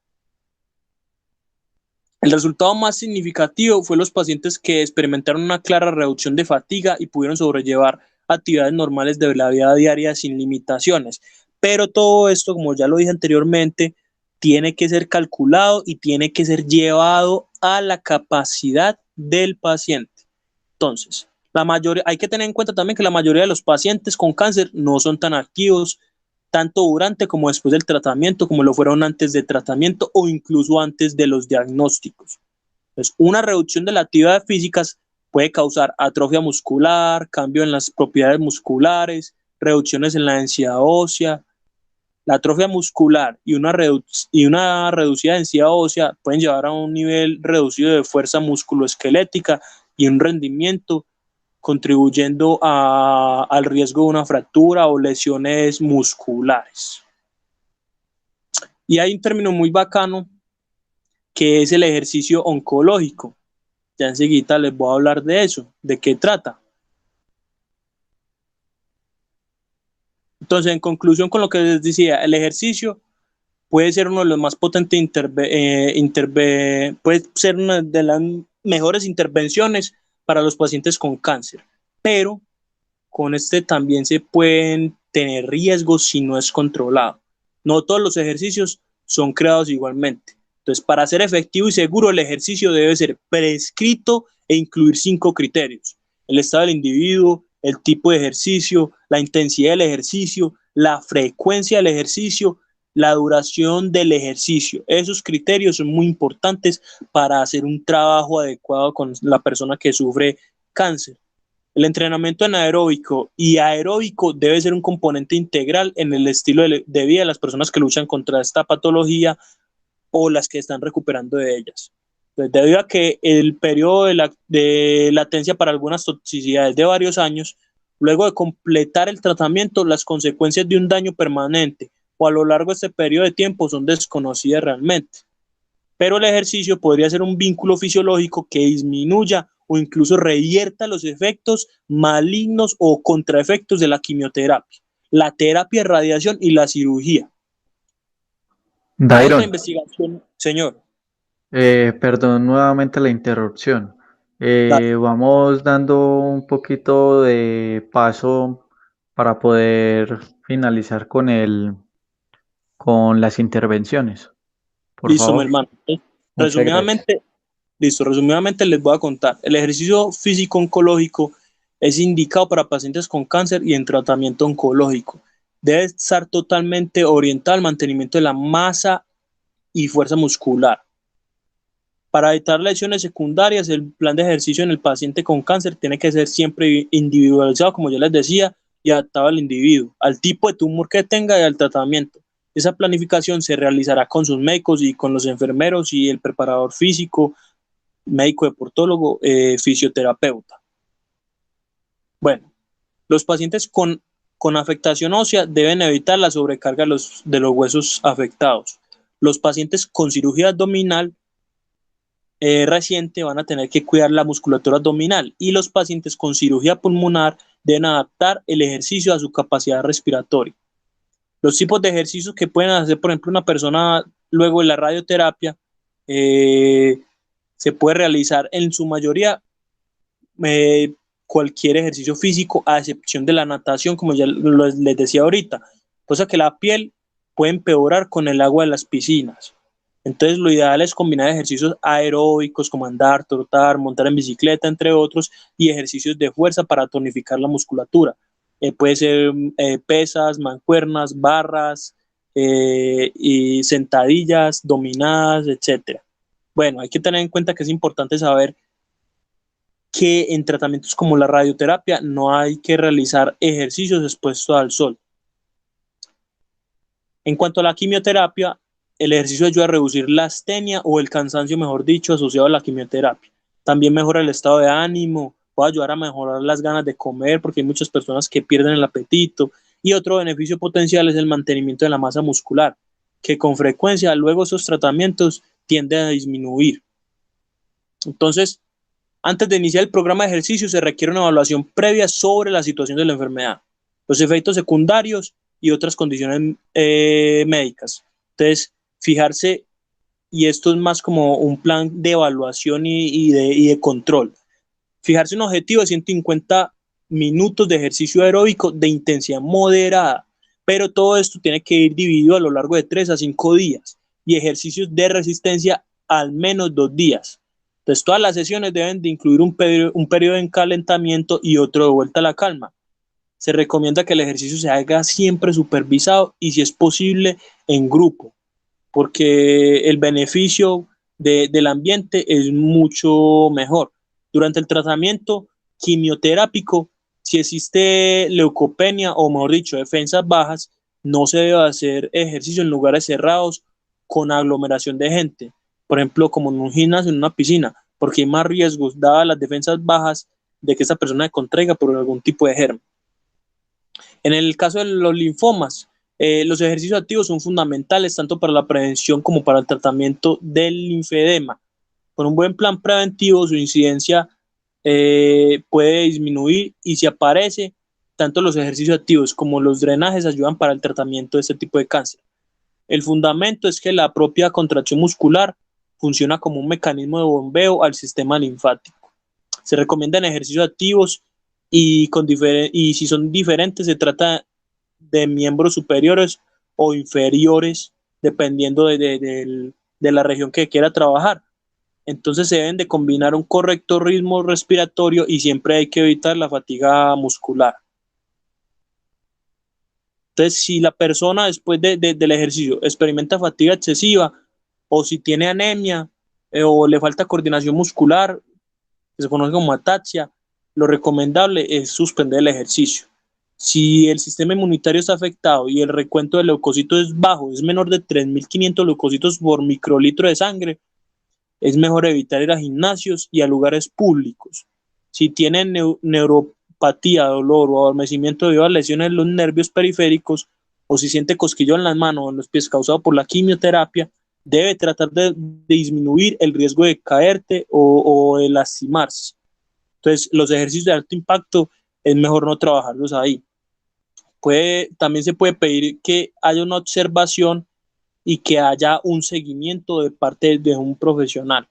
El resultado más significativo fue los pacientes que experimentaron una clara reducción de fatiga y pudieron sobrellevar actividades normales de la vida diaria sin limitaciones. Pero todo esto, como ya lo dije anteriormente, tiene que ser calculado y tiene que ser llevado a la capacidad del paciente. Entonces, hay que tener en cuenta también que la mayoría de los pacientes con cáncer no son tan activos tanto durante como después del tratamiento, como lo fueron antes del tratamiento o incluso antes de los diagnósticos. Entonces, una reducción de las actividades físicas puede causar atrofia muscular, cambio en las propiedades musculares, reducciones en la densidad ósea. La atrofia muscular y una reducida densidad ósea pueden llevar a un nivel reducido de fuerza musculoesquelética y un rendimiento, contribuyendo al riesgo de una fractura o lesiones musculares. Y hay un término muy bacano que es el ejercicio oncológico. Ya enseguida les voy a hablar de eso, de qué trata. Entonces, en conclusión con lo que les decía, el ejercicio puede ser uno de los más potentes, puede ser una de las mejores intervenciones para los pacientes con cáncer, pero con este también se pueden tener riesgos si no es controlado. No todos los ejercicios son creados igualmente. Entonces, para ser efectivo y seguro, el ejercicio debe ser prescrito e incluir 5 criterios: el estado del individuo, el tipo de ejercicio, la intensidad del ejercicio, la frecuencia del ejercicio, la duración del ejercicio. Esos criterios son muy importantes para hacer un trabajo adecuado con la persona que sufre cáncer. El entrenamiento anaeróbico y aeróbico debe ser un componente integral en el estilo de vida de las personas que luchan contra esta patología o las que están recuperando de ellas. Entonces, debido a que el periodo de latencia para algunas toxicidades de varios años, luego de completar el tratamiento, las consecuencias de un daño permanente o a lo largo de este periodo de tiempo son desconocidas realmente. Pero el ejercicio podría ser un vínculo fisiológico que disminuya o incluso revierta los efectos malignos o contraefectos de la quimioterapia, la terapia de radiación y la cirugía. Hay otra Dairon, investigación, señor. perdón nuevamente la interrupción. Dale. Vamos dando un poquito de paso para poder finalizar con las intervenciones, por Listo, mi favor. hermano. Muchas gracias. Resumidamente les voy a contar. El ejercicio físico oncológico es indicado para pacientes con cáncer y en tratamiento oncológico. Debe estar totalmente orientado al mantenimiento de la masa y fuerza muscular. Para evitar lesiones secundarias, el plan de ejercicio en el paciente con cáncer tiene que ser siempre individualizado, como ya les decía, y adaptado al individuo, al tipo de tumor que tenga y al tratamiento. Esa planificación se realizará con sus médicos y con los enfermeros y el preparador físico, médico deportólogo, fisioterapeuta. Bueno, los pacientes con afectación ósea deben evitar la sobrecarga de los huesos afectados. Los pacientes con cirugía abdominal reciente van a tener que cuidar la musculatura abdominal, y los pacientes con cirugía pulmonar deben adaptar el ejercicio a su capacidad respiratoria. Los tipos de ejercicios que pueden hacer, por ejemplo, una persona luego de la radioterapia, se puede realizar en su mayoría cualquier ejercicio físico, a excepción de la natación, como ya les decía ahorita. cosa que la piel puede empeorar con el agua de las piscinas. Entonces lo ideal es combinar ejercicios aeróbicos como andar, trotar, montar en bicicleta, entre otros, y ejercicios de fuerza para tonificar la musculatura. Puede ser pesas, mancuernas, barras, y sentadillas, dominadas, etc. Bueno, hay que tener en cuenta que es importante saber que en tratamientos como la radioterapia no hay que realizar ejercicios expuestos al sol. En cuanto a la quimioterapia, el ejercicio ayuda a reducir la astenia o el cansancio, mejor dicho, asociado a la quimioterapia. También mejora el estado de ánimo, puede ayudar a mejorar las ganas de comer, porque hay muchas personas que pierden el apetito. Y otro beneficio potencial es el mantenimiento de la masa muscular, que con frecuencia luego esos tratamientos tienden a disminuir. Entonces, antes de iniciar el programa de ejercicio se requiere una evaluación previa sobre la situación de la enfermedad, los efectos secundarios y otras condiciones médicas. Entonces, fijarse, y esto es más como un plan de evaluación y de control, fijarse un objetivo de 150 minutos de ejercicio aeróbico de intensidad moderada, pero todo esto tiene que ir dividido a lo largo de 3 a 5 días y ejercicios de resistencia al menos 2 días. Entonces, todas las sesiones deben de incluir un periodo de calentamiento y otro de vuelta a la calma. Se recomienda que el ejercicio se haga siempre supervisado y, si es posible, en grupo, porque el beneficio del ambiente es mucho mejor. Durante el tratamiento quimioterápico, si existe leucopenia o, mejor dicho, defensas bajas, no se debe hacer ejercicio en lugares cerrados con aglomeración de gente, por ejemplo, como en un gimnasio, en una piscina, porque hay más riesgos, dadas las defensas bajas, de que esa persona se contraiga por algún tipo de germen. En el caso de los linfomas, los ejercicios activos son fundamentales tanto para la prevención como para el tratamiento del linfedema. Con un buen plan preventivo, su incidencia puede disminuir, y si aparece, tanto los ejercicios activos como los drenajes ayudan para el tratamiento de este tipo de cáncer. El fundamento es que la propia contracción muscular funciona como un mecanismo de bombeo al sistema linfático. Se recomiendan ejercicios activos y si son diferentes, se trata de miembros superiores o inferiores, dependiendo de la región que quiera trabajar. Entonces se deben de combinar un correcto ritmo respiratorio y siempre hay que evitar la fatiga muscular. Entonces, si la persona después del ejercicio experimenta fatiga excesiva, o si tiene anemia, o le falta coordinación muscular, que se conoce como ataxia, lo recomendable es suspender el ejercicio. Si el sistema inmunitario está afectado y el recuento de leucocitos es bajo, es menor de 3.500 leucocitos por microlitro de sangre, es mejor evitar ir a gimnasios y a lugares públicos. Si tienen neuropatía, dolor o adormecimiento debido a lesiones en los nervios periféricos, o si siente cosquillo en las manos o en los pies causado por la quimioterapia, debe tratar de disminuir el riesgo de caerte o de lastimarse. Entonces, los ejercicios de alto impacto es mejor no trabajarlos ahí. También se puede pedir que haya una observación y que haya un seguimiento de parte de un profesional.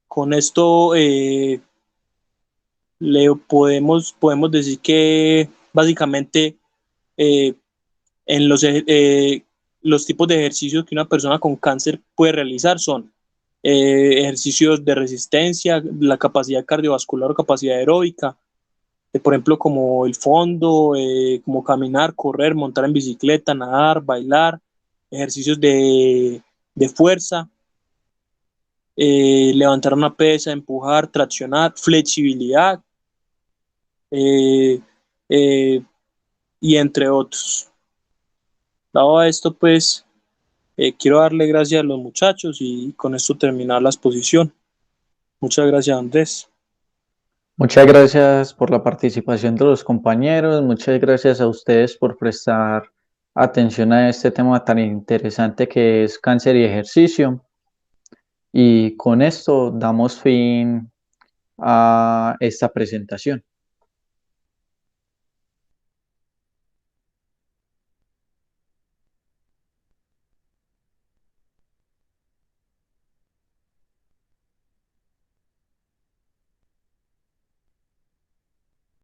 Con esto podemos decir que básicamente en los tipos de ejercicios que una persona con cáncer puede realizar son ejercicios de resistencia, la capacidad cardiovascular o capacidad aeróbica, por ejemplo, como el fondo, como caminar, correr, montar en bicicleta, nadar, bailar, ejercicios de fuerza, levantar una pesa, empujar, traccionar, flexibilidad, eh, eh, y entre otros. Dado esto, pues, quiero darle gracias a los muchachos y con esto terminar la exposición. Muchas gracias, Andrés. Muchas gracias por la participación de los compañeros, muchas gracias a ustedes por prestar atención a este tema tan interesante que es cáncer y ejercicio. Y con esto damos fin a esta presentación.